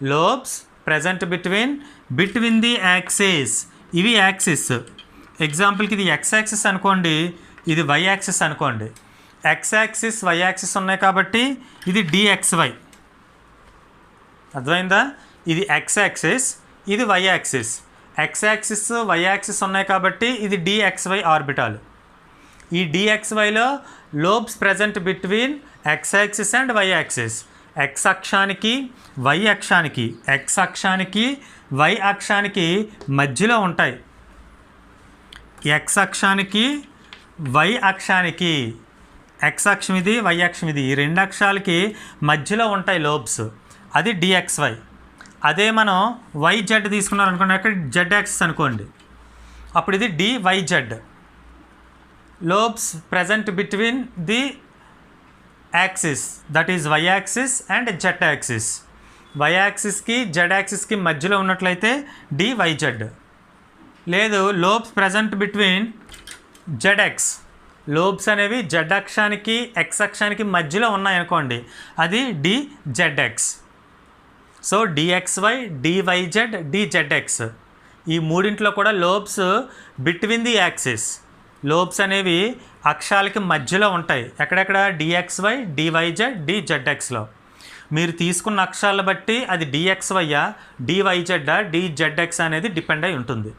Lobes present between the axis. ఇవి axis. ఎగ్జాంపుల్కి ఇది ఎక్స్ యాక్సిస్ అనుకోండి, ఇది వై యాక్సిస్ అనుకోండి. ఎక్స్ యాక్సిస్ వై యాక్సిస్ ఉన్నాయి కాబట్టి ఇది డిఎక్స్వై. అర్థమైందా? ఇది ఎక్స్ యాక్సిస్, ఇది why axis. X axis why axis ఉన్నాయి కాబట్టి ఇది డిఎక్స్వై ఆర్బిటాల్. ఈ డిఎక్స్వైలో lobes present between x axis and y axis. X అక్షానికి వై అక్షానికి, ఎక్స్ అక్షానికి వై అక్షానికి మధ్యలో ఉంటాయి. ఎక్స్ అక్షానికి వై అక్షానికి, ఎక్స్ అక్షం ఇది వై అక్షం ఇది, ఈ రెండు అక్షాలకి మధ్యలో ఉంటాయి లోబ్స్. అది డిఎక్స్వై. అదే మనం వైజెడ్ తీసుకున్నారనుకోండి, అక్కడ జెడ్ యాక్సిస్ అనుకోండి, అప్పుడు ఇది d y z. Lobes present between the axis, that is y axis and z axis. Y యాక్సిస్కి జెడ్ యాక్సిస్కి మధ్యలో ఉన్నట్లయితే డివైజెడ్. లేదు lobes present between z x, lobes అనేవి జెడ్ అక్షానికి ఎక్స్ అక్షానికి మధ్యలో ఉన్నాయనుకోండి, అది d z x. So d x y, d y z, d z x ఈ మూడింట్లో కూడా lobes between the axis. Lobes అనేవి అక్షాలకి మధ్యలో ఉంటాయి. ఎక్కడెక్కడ? డిఎక్స్వై, డివైజెడ్, డిజెడ్ఎక్స్లో. మీరు తీసుకున్న అక్షరాలను బట్టి అది డిఎక్స్వైయా, డివైజెడ్డా, డిజెడ్ఎక్స్ అనేది డిపెండ్ అయి ఉంటుంది.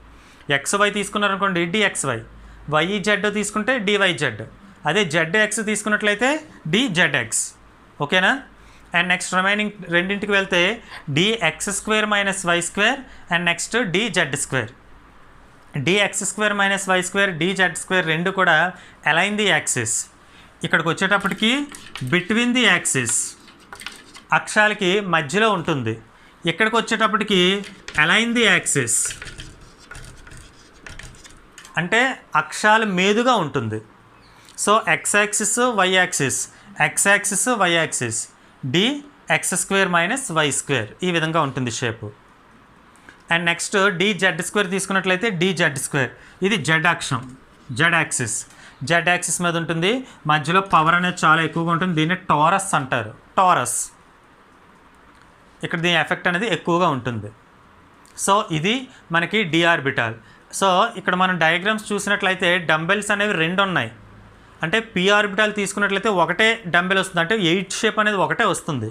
ఎక్స్వై తీసుకున్నారనుకోండి డిఎక్స్వై, వైజెడ్ తీసుకుంటే డివైజెడ్, అదే జెడ్ఎక్స్ తీసుకున్నట్లయితే డిజెడ్ఎక్స్. ఓకేనా. అండ్ నెక్స్ట్ రిమైనింగ్ రెండింటికి వెళ్తే డిఎక్స్² - y² అండ్ నెక్స్ట్ డిజెడ్². డిఎక్స్² - y², డిజెడ్² రెండు కూడా అలైన్ ది యాక్సిస్. ఇక్కడికి వచ్చేటప్పటికి బిట్వీన్ ది యాక్సిస్, అక్షాలకి మధ్యలో ఉంటుంది. ఇక్కడికి వచ్చేటప్పటికి అలైన్ ది యాక్సిస్ అంటే అక్షాల మీదుగా ఉంటుంది. So X axis why axis, X axis why axis, D X square minus why square ఈ విధంగా ఉంటుంది shape. And next D Z square తీసుకున్నట్లయితే డి జెడ్ స్క్వేర్, ఇది జెడ్ అక్షం, జెడ్ యాక్సిస్, జెడ్ యాక్సిస్ మీద ఉంటుంది. మధ్యలో పవర్ అనేది చాలా ఎక్కువగా ఉంటుంది. దీన్ని టారస్ అంటారు, టారస్. ఇక్కడ దీని ఎఫెక్ట్ అనేది ఎక్కువగా ఉంటుంది. సో ఇది మనకి డి ఆర్బిటాల్. సో ఇక్కడ మనం డయాగ్రామ్స్ చూసినట్లయితే డంబెల్స్ అనేవి 2 ఉన్నాయి. అంటే పి ఆర్బిటాల్ తీసుకున్నట్లయితే ఒకటే డంబెల్ వస్తుంది, అంటే 8 షేప్ అనేది ఒకటే వస్తుంది.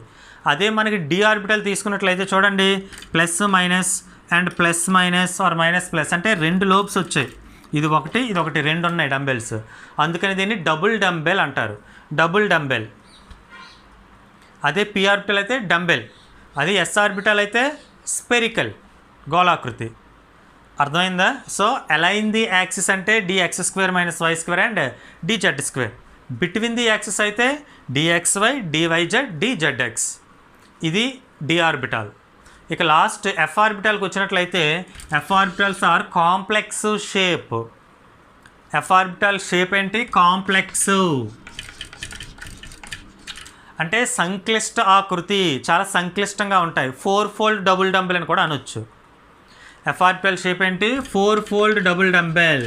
అదే మనకి డి ఆర్బిటాల్ తీసుకున్నట్లయితే చూడండి, plus minus and plus minus or minus plus అంటే 2 లోబ్స్ వచ్చాయి. ఇది ఒకటి, ఇది ఒకటి, 2 ఉన్నాయి డంబెల్స్. అందుకని దీన్ని డబుల్ డంబెల్ అంటారు, డబుల్ డంబెల్. అదే పి ఆర్బిటాల్ అయితే డంబెల్, అది ఎస్ ఆర్బిటాల్ అయితే స్పెరికల్, గోళాకృతి. అర్థమైందా? సో అలైన్ ది యాక్సిస్ అంటే d X square minus why square and d Z square. Between the axis అయితే d x y, d y z, d z x. ఇది డి ఆర్బిటాల్. ఇక లాస్ట్ ఎఫ్ ఆర్బిటాల్కి వచ్చినట్లయితే f orbitals are complex shape. F orbital shape ఏంటి? Complex అంటే సంక్లిష్ట ఆకృతి, చాలా సంక్లిష్టంగా ఉంటాయి. 4 ఫోల్డ్ డబుల్ డంబెల్ అని కూడా అనొచ్చు. ఎఫ్ ఆర్బిటాల్ షేప్ ఏంటి? 4 fold double dumbbell,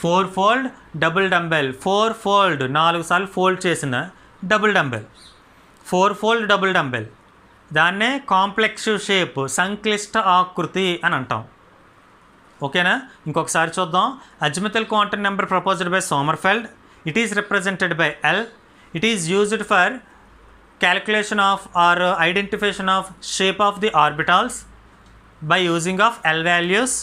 4 fold double dumbbell, 4 fold 4 సార్లు ఫోల్డ్ చేసిన double dumbbell, 4 fold double dumbbell. దాన్నే కాంప్లెక్స్ షేప్, సంక్లిష్ట ఆకృతి అని అంటాం. ఓకేనా? ఇంకొకసారి చూద్దాం. Azimuthal quantum number proposed by Sommerfeld. It is represented by l. It is used for calculation of or identification of shape of the orbitals by using of L values.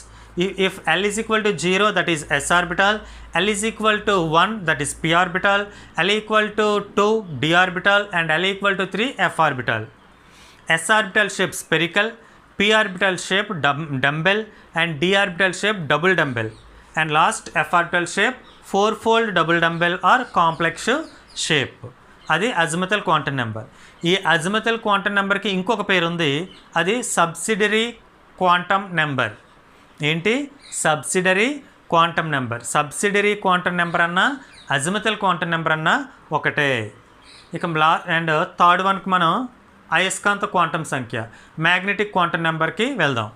If L is equal to 0, that is S orbital. L is equal to 1, that is P orbital. L equal to 2, D orbital, and L equal to 3, F orbital. S orbital shape spherical, P orbital shape dumbbell, and D orbital shape double dumbbell. And last F orbital shape 4-fold double dumbbell or complex shape. అది అజిముథల్ quantum number. ఈ అజిముథల్ quantum నెంబర్కి ఇంకొక పేరు ఉంది, అది subsidiary quantum number. ఏంటి? Subsidiary quantum number. Subsidiary quantum number అన్నా అజిముథల్ quantum number అన్నా ఒకటే. ఇక అండ్ థర్డ్ వన్కి మనం అయస్కాంత క్వాంటమ్ సంఖ్య, మ్యాగ్నెటిక్ క్వాంటమ్ నెంబర్కి వెళ్దాం.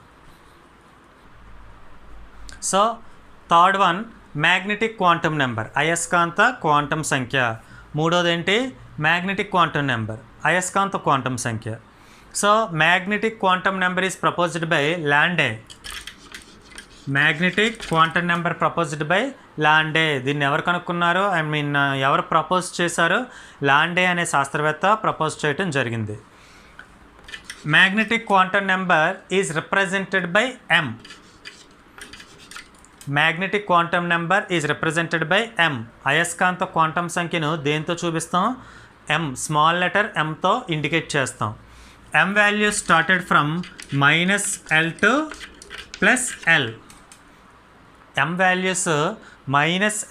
So third one magnetic quantum number, అయస్కాంత క్వాంటమ్ సంఖ్య. మూడోది ఏంటి? మ్యాగ్నెటిక్ క్వాంటమ్ నెంబర్, అయస్కాంత క్వాంటమ్ సంఖ్య. So magnetic quantum number is proposed by Lande. Magnetic quantum number proposed by Lande. దీన్ని ఎవరు కనుక్కున్నారో, ఎవరు ప్రపోజ్ చేశారో? లాండే అనే శాస్త్రవేత్త ప్రపోజ్ చేయటం జరిగింది. Magnetic quantum number is represented by m. Magnetic quantum number is represented by m. అయస్కాంత క్వాంటమ్ సంఖ్యను దేంతో చూపిస్తాం? ఎం, స్మాల్ లెటర్ ఎంతో ఇండికేట్ చేస్తాం. M values started from -L to +L. M values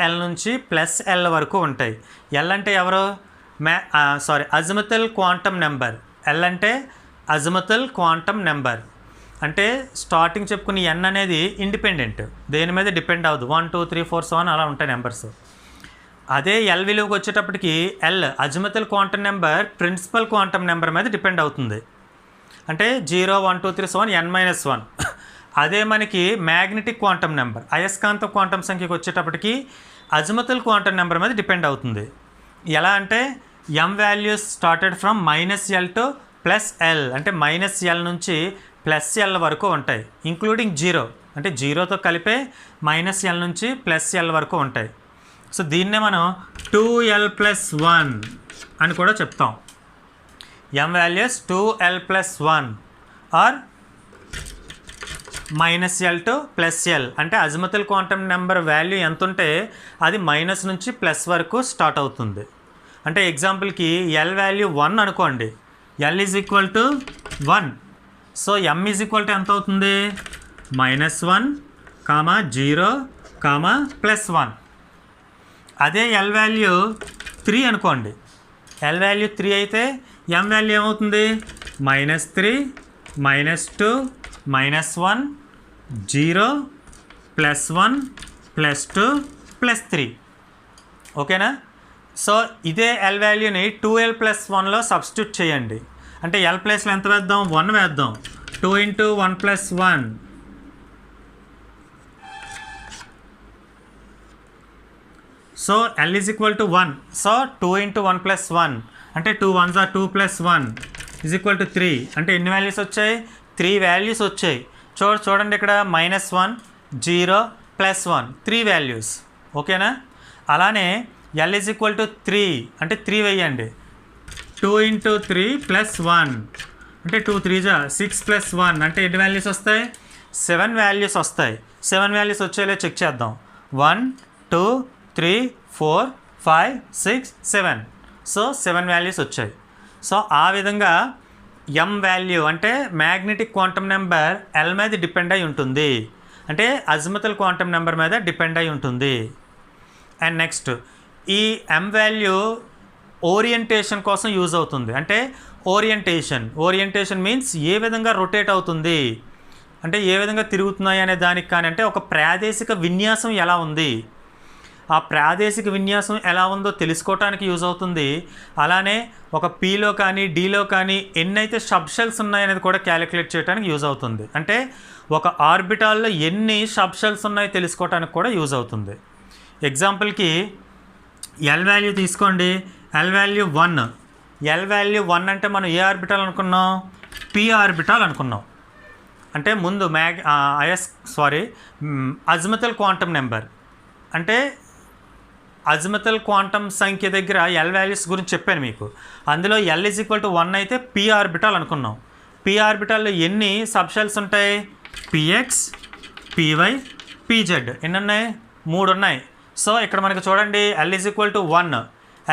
-L నుంచి +L వరకు ఉంటాయి. ఎల్ అంటే ఎవరు? అజిముథల్ క్వాంటమ్ నెంబర్. ఎల్ అంటే అజిముథల్ క్వాంటమ్ నెంబర్. అంటే స్టార్టింగ్ చెప్పుకుని ఎన్ అనేది ఇండిపెండెంట్, దేని మీద డిపెండ్ అవ్వదు. 1 2 3 4 7 అలా ఉంటాయి నెంబర్స్. అదే ఎల్ విలువకి వచ్చేటప్పటికి l azimuthal quantum number principal quantum number మీద డిపెండ్ అవుతుంది. అంటే 0 1 2 3 7 n-1. అదే మనకి మ్యాగ్నెటిక్ క్వాంటమ్ నెంబర్, అయస్కాంత క్వాంటమ్ సంఖ్యకి వచ్చేటప్పటికి అజిముథల్ క్వాంటమ్ నెంబర్ మీద డిపెండ్ అవుతుంది. ఎలా అంటే m values started from -L to +L. అంటే -L నుంచి +L వరకు ఉంటాయి, ఇంక్లూడింగ్ 0. అంటే 0తో కలిపే -L నుంచి +L వరకు ఉంటాయి. సో దీన్నే మనం 2l+1 అని కూడా చెప్తాం. M values 2l+1 or -L to +L. అంటే అజిముథల్ క్వాంటమ్ నెంబర్ వాల్యూ ఎంత ఉంటే అది మైనస్ నుంచి ప్లస్ వరకు స్టార్ట్ అవుతుంది. అంటే ఎగ్జాంపుల్కి ఎల్ వాల్యూ 1 అనుకోండి, L is equal to 1. So M is equal to ఎంత అవుతుంది? -1, 0, +1. అదే ఎల్ వాల్యూ 3 అనుకోండి, ఎల్ వాల్యూ 3 అయితే ఎం వాల్యూ ఏమవుతుంది? -3, -2, -1, 0, +1, +2, +3. ఓకేనా? సో ఇదే ఎల్ వాల్యూని 2l+1లో సబ్స్టిట్యూట్ చేయండి. అంటే ఎల్ ప్లేస్లో ఎంత వేద్దాం? 1 వేద్దాం. 2 × 1 + 1. So L is equal to 1. So 2 × 1 + 1 అంటే 2 1s are 2 + 1 is equal to 3. అంటే ఎన్ని వాల్యూస్ వచ్చాయి? 3 వాల్యూస్ వచ్చాయి. చూడండి ఇక్కడ -1, 0, +1 3 వాల్యూస్. ఓకేనా? అలానే L is equal to 3 అంటే 3 వేయండి. 2 × 3 + 1 అంటే 2 3s 6 + 1 అంటే ఎన్ని వాల్యూస్ వస్తాయి? 7 వాల్యూస్ వస్తాయి. 7 వాల్యూస్ వచ్చేలా చెక్ చేద్దాం. 1 2 3 4 5 6 7. సో 7 వాల్యూస్ వచ్చాయి. సో ఆ విధంగా ఎం వాల్యూ అంటే మ్యాగ్నెటిక్ క్వాంటమ్ నెంబర్ ఎల్ మీద డిపెండ్ అయి ఉంటుంది. అంటే అజిముతల్ క్వాంటమ్ నెంబర్ మీద డిపెండ్ అయి ఉంటుంది. అండ్ నెక్స్ట్ ఈ ఎం వాల్యూ ఓరియంటేషన్ కోసం యూజ్ అవుతుంది. అంటే ఓరియంటేషన్ మీన్స్ ఏ విధంగా రొటేట్ అవుతుంది, అంటే ఏ విధంగా తిరుగుతున్నాయి అనే దానికి కానీ, అంటే ఒక ప్రాదేశిక విన్యాసం ఎలా ఉంది, ఆ ప్రాదేశిక విన్యాసం ఎలా ఉందో తెలుసుకోవటానికి యూజ్ అవుతుంది. అలానే ఒక పీలో కానీ డీలో కానీ ఎన్నైతే సబ్షెల్స్ ఉన్నాయనేది కూడా క్యాలిక్యులేట్ చేయడానికి యూజ్ అవుతుంది. అంటే ఒక ఆర్బిటాల్లో ఎన్ని సబ్షెల్స్ ఉన్నాయో తెలుసుకోవటానికి కూడా యూజ్ అవుతుంది. ఎగ్జాంపుల్కి ఎల్ వాల్యూ తీసుకోండి. L value 1. ఎల్ వాల్యూ 1 అంటే మనం ఏ ఆర్బిటాల్ అనుకున్నాం? పి ఆర్బిటాల్ అనుకున్నాం. అంటే ముందు అజిముతల్ క్వాంటమ్ నెంబర్ అంటే అజిముతల్ క్వాంటమ్ సంఖ్య దగ్గర ఎల్ వాల్యూస్ గురించి చెప్పాను మీకు. అందులో L is equal to 1 అయితే పి ఆర్బిటాల్ అనుకున్నాం. పి ఆర్బిటాల్లో ఎన్ని సబ్షెల్స్ ఉంటాయి? px, py, pz. ఎన్ని ఉన్నాయి? 3 ఉన్నాయి. సో ఇక్కడ మనకి చూడండి L is equal to 1.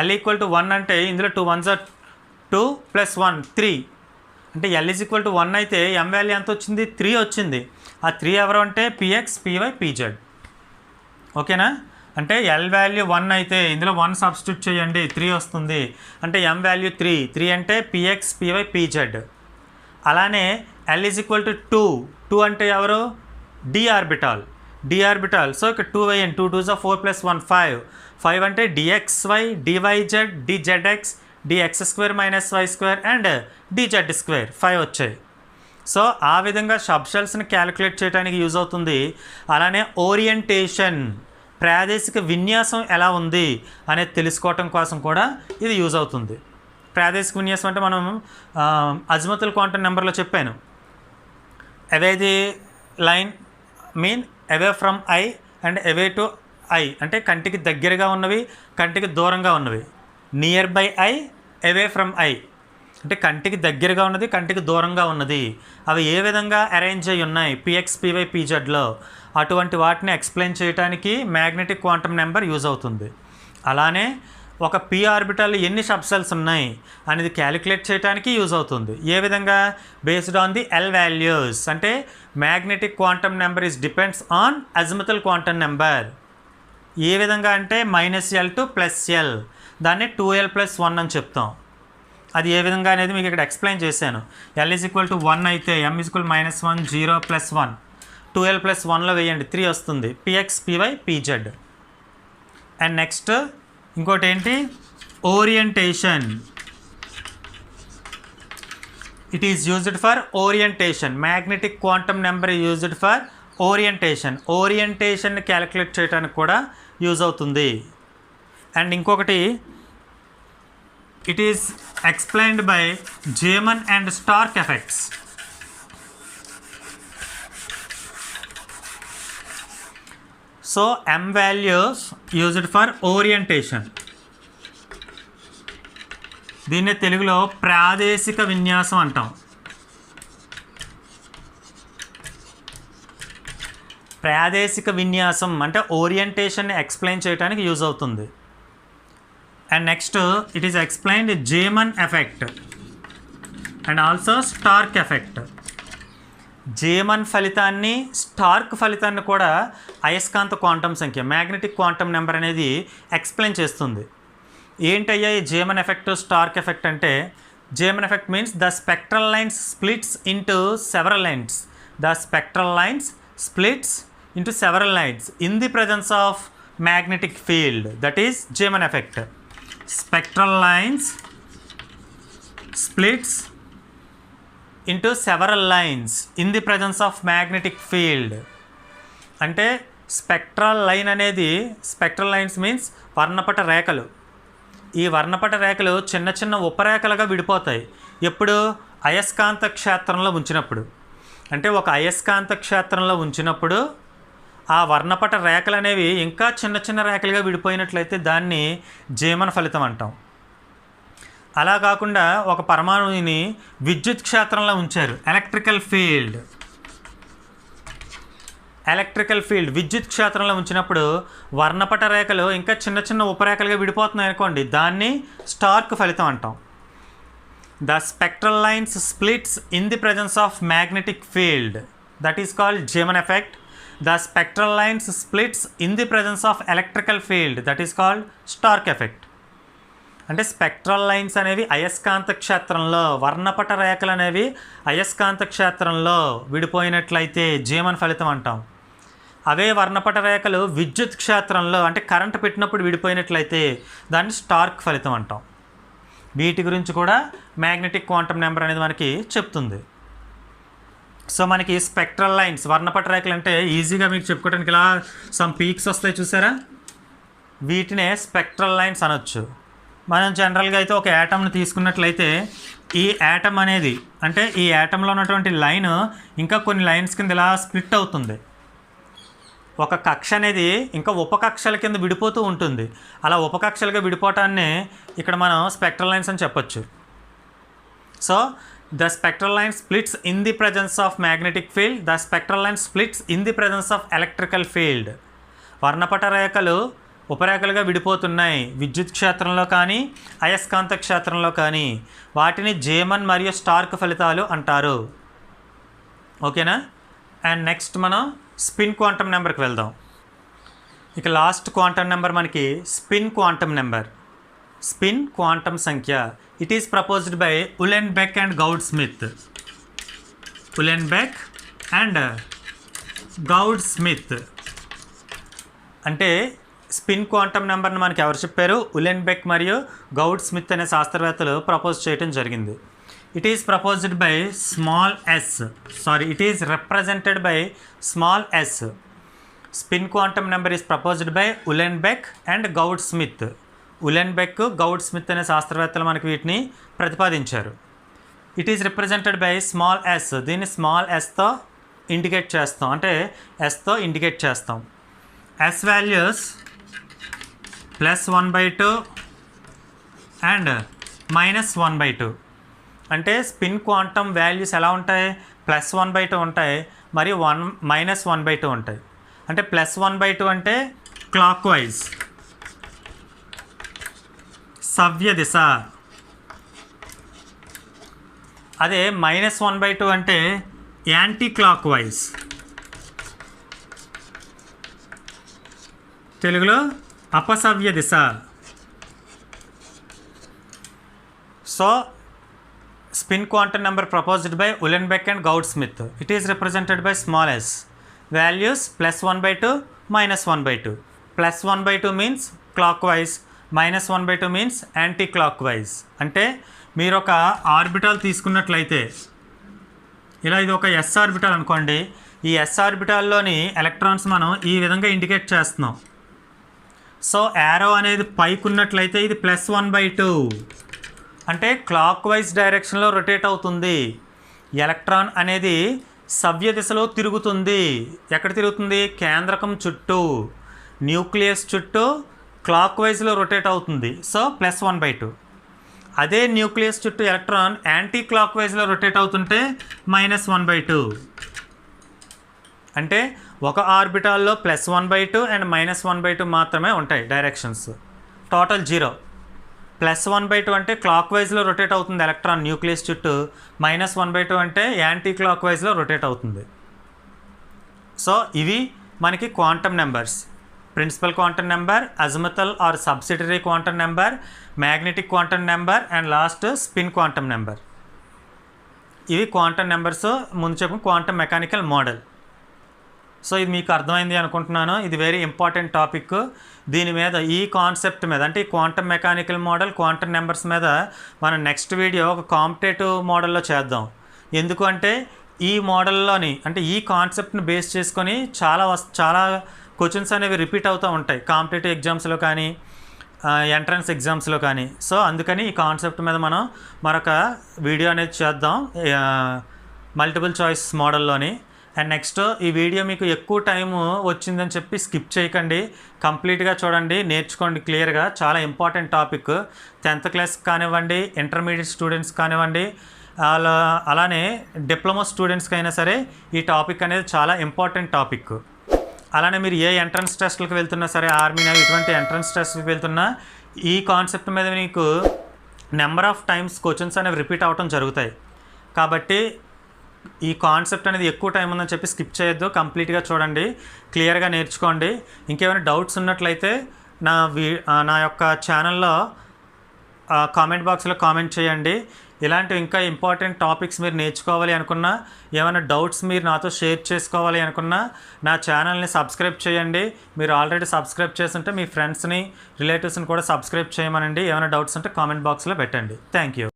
L equal to 1 అంటే ఇందులో 2 1s are 2 + 1 3. అంటే L is equal to 1 అయితే ఎం వాల్యూ ఎంత వచ్చింది? 3 వచ్చింది. ఆ 3 ఎవరు అంటే px, py, pz. ఓకేనా? అంటే ఎల్ వాల్యూ 1 అయితే ఇందులో 1 సబ్స్టిట్యూట్ చేయండి, 3 వస్తుంది. అంటే ఎం వాల్యూ 3 అంటే px, py, pz. అలానే L is equal to 2 అంటే ఎవరు? D orbital. సో ఇక్కడ 2 వేయండి. 2 2s are 4 + 1 5 అంటే dxy, dyz, dzx, dx² - y² and dz². 5 వచ్చాయి. సో ఆ విధంగా సబ్షెల్స్ని క్యాలిక్యులేట్ చేయడానికి యూజ్ అవుతుంది. అలానే ఓరియంటేషన్ ప్రాదేశిక విన్యాసం ఎలా ఉంది అనేది తెలుసుకోవటం కోసం కూడా ఇది యూజ్ అవుతుంది. ప్రాదేశిక విన్యాసం అంటే మనం అజిముతల్ క్వాంటమ్ నెంబర్లో చెప్పాను. Away the line mean away from I and away to I అంటే కంటికి దగ్గరగా ఉన్నవి, కంటికి దూరంగా ఉన్నవి. Near by I, away from I అంటే కంటికి దగ్గరగా ఉన్నది, కంటికి దూరంగా ఉన్నది. అవి ఏ విధంగా అరేంజ్ అయ్యి ఉన్నాయి px, py, pzలో, అటువంటి వాటిని ఎక్స్ప్లెయిన్ చేయడానికి మ్యాగ్నెటిక్ క్వాంటమ్ నెంబర్ యూజ్ అవుతుంది. అలానే ఒక పి ఆర్బిటాల్లో ఎన్ని సబ్షెల్స్ ఉన్నాయి అనేది క్యాలిక్యులేట్ చేయడానికి యూజ్ అవుతుంది. ఏ విధంగా? Based on the l values. అంటే magnetic quantum number is depends on azimuthal quantum number. ఏ విధంగా అంటే -L to +L, దాన్ని 2l+1 అని చెప్తాం. అది ఏ విధంగా అనేది మీకు ఇక్కడ ఎక్స్ప్లెయిన్ చేశాను. L is equal to 1 అయితే m is equal to -1 0 +1 2l+1లో వేయండి, 3 వస్తుంది. px, py, pz. And next ఇంకోటి ఏంటి? Orientation. It is used for orientation. Magnetic quantum number used for orientation calculate చేయడానికి కూడా యూజ్ అవుతుంది. అండ్ ఇంకొకటి it is explained by Zeeman and Stark effects. So M values used for orientation. దీన్నే తెలుగులో ప్రాదేశిక విన్యాసం అంటాం. ప్రాదేశిక విన్యాసం అంటే ఓరియంటేషన్ ఎక్స్ప్లెయిన్ చేయడానికి యూజ్ అవుతుంది. And next it is explained Zeeman effect and also Stark effect. Zeeman ఫలితాన్ని, స్టార్క్ ఫలితాన్ని కూడా అయస్కాంత క్వాంటమ్ సంఖ్య మ్యాగ్నెటిక్ క్వాంటమ్ నెంబర్ అనేది ఎక్స్ప్లెయిన్ చేస్తుంది. ఏంటయ్యా ఈ జేమన్ ఎఫెక్ట్, స్టార్క్ ఎఫెక్ట్ అంటే Zeeman effect means the spectral lines splits into several lines. The spectral lines splits into several lines in the presence of magnetic field. That is Zeeman effect. Spectral lines splits into several lines in the presence of magnetic field. అంటే spectral line అనేది, spectral lines means వర్ణపట రేఖలు. ఈ వర్ణపట రేఖలు చిన్న చిన్న ఉపరేఖలుగా విడిపోతాయి ఎప్పుడు అయస్కాంత క్షేత్రంలో ఉంచినప్పుడు. అంటే ఒక అయస్కాంత క్షేత్రంలో ఉంచినప్పుడు ఆ వర్ణపట రేఖలు అనేవి ఇంకా చిన్న చిన్న రేఖలుగా విడిపోయినట్లయితే దాన్ని జీమన్ ఫలితం అంటాం. అలా కాకుండా ఒక పరమాణువుని విద్యుత్ క్షేత్రంలో ఉంచారు, ఎలక్ట్రికల్ ఫీల్డ్ విద్యుత్ క్షేత్రంలో ఉంచినప్పుడు వర్ణపట రేఖలు ఇంకా చిన్న చిన్న ఉపరేఖలుగా విడిపోతున్నాయి అనుకోండి, దాన్ని స్టార్క్ ఫలితం అంటాం. The spectral lines splits in the presence of magnetic field, that is called Zeeman effect. The spectral lines splits in the presence of electrical field, that is called Stark effect. అంటే spectral lines అనేవి అయస్కాంత క్షేత్రంలో, వర్ణపట రేఖలు అనేవి అయస్కాంత క్షేత్రంలో విడిపోయినట్లయితే Zeeman ఫలితం అంటాం. అవే వర్ణపట రేఖలు విద్యుత్ క్షేత్రంలో అంటే కరెంటు పెట్టినప్పుడు విడిపోయినట్లయితే దాన్ని స్టార్క్ ఫలితం అంటాం. వీటి గురించి కూడా మ్యాగ్నెటిక్ క్వాంటమ్ నెంబర్ అనేది మనకి చెప్తుంది. సో మనకి స్పెక్ట్రల్ లైన్స్ వర్ణపట రేఖలు అంటే ఈజీగా మీకు చెప్పుకోవడానికి ఇలా సమ్ పీక్స్ వస్తాయి చూసారా, వీటినే స్పెక్ట్రల్ లైన్స్ అనొచ్చు. మనం జనరల్గా అయితే ఒక యాటమ్ని తీసుకున్నట్లయితే ఈ యాటమ్ అనేది అంటే ఈ యాటంలో ఉన్నటువంటి లైన్ ఇంకా కొన్ని లైన్స్ కింద ఇలా స్ప్లిట్ అవుతుంది. ఒక కక్ష అనేది ఇంకా ఉపకక్షల కింద విడిపోతూ ఉంటుంది. అలా ఉపకక్షలుగా విడిపోవటాన్ని ఇక్కడ మనం స్పెక్ట్రల్ లైన్స్ అని చెప్పొచ్చు. So the spectral line splits in the presence of magnetic field, the spectral line splits in the presence of electrical field. వర్ణపట రేఖలు ఉపరేఖలుగా విడిపోతున్నాయి విద్యుత్ క్షేత్రంలో కానీ అయస్కాంత క్షేత్రంలో కానీ, వాటిని జీమన్ మరియు స్టార్క్ ఫలితాలు అంటారు. ఓకేనా. అండ్ నెక్స్ట్ మనం స్పిన్ క్వాంటమ్ నెంబర్కి వెళ్దాం. ఇక లాస్ట్ క్వాంటమ్ నెంబర్ మనకి spin quantum number, spin quantum సంఖ్య. It is proposed by Uhlenbeck and Goudsmit. అంటే స్పిన్ క్వాంటమ్ నెంబర్ని మనకి ఎవరు చెప్పారు? ఉలెన్బెక్ మరియు గౌడ్ స్మిత్ అనే శాస్త్రవేత్తలు ప్రపోజ్ చేయడం జరిగింది. It is proposed by it is represented by small s. Spin quantum number is proposed by Uhlenbeck and Gaudsmit. Uhlenbeck, Goudsmit అనే శాస్త్రవేత్తలు మనకి వీటిని ప్రతిపాదించారు. It is represented by small s. దీన్ని స్మాల్ ఎస్తో ఇండికేట్ చేస్తాం, అంటే ఎస్తో ఇండికేట్ చేస్తాం. S values +1/2 and -1/2. అంటే స్పిన్ క్వాంటమ్ వాల్యూస్ ఎలా ఉంటాయి? +1/2 ఉంటాయి, మరియు -1/2 ఉంటాయి. అంటే +1/2 అంటే క్లాక్ వైజ్ సవ్య దిశ, అదే -1/2 అంటే యాంటీ క్లాక్ వైజ్, తెలుగులో అపసవ్య దిశ. So spin quantum number proposed by Uhlenbeck and Gaudsmit. It is represented by small s. Values +1/2, -1/2. +1/2 means clockwise, -1/2 means anti-clockwise. అంటే మీరు ఒక ఆర్బిటాల్ తీసుకున్నట్లయితే ఇలా ఇది ఒక ఎస్ ఆర్బిటాల్ అనుకోండి. ఈ ఎస్ ఆర్బిటాల్లోని ఎలక్ట్రాన్స్ మనం ఈ విధంగా ఇండికేట్ చేస్తున్నాం. సో యారో అనేది పైకి ఉన్నట్లయితే ఇది +1/2 అంటే క్లాక్ వైజ్ డైరెక్షన్లో రొటేట్ అవుతుంది. ఎలక్ట్రాన్ అనేది సవ్య దిశలో తిరుగుతుంది. ఎక్కడ తిరుగుతుంది? కేంద్రకం చుట్టూ, న్యూక్లియస్ చుట్టూ క్లాక్ వైజ్లో రొటేట్ అవుతుంది. సో +1/2. అదే న్యూక్లియస్ చుట్టూ ఎలక్ట్రాన్ యాంటీ క్లాక్ వైజ్లో రొటేట్ అవుతుంటే -1/2. అంటే ఒక ఆర్బిటాల్లో +1/2 అండ్ -1/2 మాత్రమే ఉంటాయి డైరెక్షన్స్, టోటల్ 0. +1/2 అంటే క్లాక్ వైజ్లో రొటేట్ అవుతుంది ఎలక్ట్రాన్ న్యూక్లియస్ చుట్టూ, -1/2 అంటే యాంటీ క్లాక్ వైజ్లో రొటేట్ అవుతుంది. సో ఇవి మనకి quantum numbers principal quantum number, azimuthal or subsidiary quantum number, magnetic quantum number and last spin quantum number. ఇవి క్వాంటమ్ నెంబర్స్, ముందు చెప్పు క్వాంటమ్ మెకానికల్ మోడల్. సో ఇది మీకు అర్థమైంది అనుకుంటున్నాను. ఇది వెరీ ఇంపార్టెంట్ టాపిక్. దీని మీద ఈ కాన్సెప్ట్ మీద అంటే ఈ quantum mechanical model, quantum numbers మీద మనం నెక్స్ట్ వీడియో ఒక కాంపిటేటివ్ మోడల్లో చేద్దాం. ఎందుకు అంటే ఈ మోడల్లోని అంటే ఈ కాన్సెప్ట్ని బేస్ చేసుకొని చాలా క్వశ్చన్స్ అనేవి రిపీట్ అవుతూ ఉంటాయి కాంపిటేటివ్ ఎగ్జామ్స్లో కానీ ఎంట్రన్స్ ఎగ్జామ్స్లో కానీ. సో అందుకని ఈ కాన్సెప్ట్ మీద మనం మరొక వీడియో అనేది చేద్దాం మల్టిపుల్ చాయిస్ మోడల్లోని. అండ్ నెక్స్ట్ ఈ వీడియో మీకు ఎక్కువ టైం వచ్చిందని చెప్పి స్కిప్ చేయకండి, కంప్లీట్గా చూడండి, నేర్చుకోండి క్లియర్గా. చాలా ఇంపార్టెంట్ టాపిక్. 10th క్లాస్ కానివ్వండి, ఇంటర్మీడియట్ స్టూడెంట్స్ కానివ్వండి, అలానే డిప్లొమా స్టూడెంట్స్కి అయినా సరే ఈ టాపిక్ అనేది చాలా ఇంపార్టెంట్ టాపిక్. అలానే మీరు ఏ ఎంట్రన్స్ టెస్ట్లకు వెళ్తున్నా సరే, ఆర్మీ నేవీ ఇటువంటి ఎంట్రన్స్ టెస్ట్కి వెళ్తున్నా ఈ కాన్సెప్ట్ మీద మీకు నెంబర్ ఆఫ్ టైమ్స్ క్వశ్చన్స్ అనేవి రిపీట్ అవ్వటం జరుగుతాయి. కాబట్టి ఈ కాన్సెప్ట్ అనేది ఎక్కువ టైం ఉందని చెప్పి స్కిప్ చేయొద్దు, కంప్లీట్గా చూడండి, క్లియర్గా నేర్చుకోండి. ఇంకేమైనా డౌట్స్ ఉన్నట్లయితే నా యొక్క ఛానల్లో కామెంట్ బాక్స్లో కామెంట్ చేయండి. ఇలాంటి ఇంకా ఇంపార్టెంట్ టాపిక్స్ మీరు నేర్చుకోవాలి అనుకున్నా, ఏమైనా డౌట్స్ మీరు నాతో షేర్ చేసుకోవాలి అనుకున్నా నా ఛానల్ని సబ్స్క్రైబ్ చేయండి. మీరు ఆల్రెడీ సబ్స్క్రైబ్ చేస్తుంటే మీ ఫ్రెండ్స్ని, రిలేటివ్స్ని కూడా సబ్స్క్రైబ్ చేయమనండి. ఏమైనా డౌట్స్ ఉంటే కామెంట్ బాక్స్లో పెట్టండి. Thank you.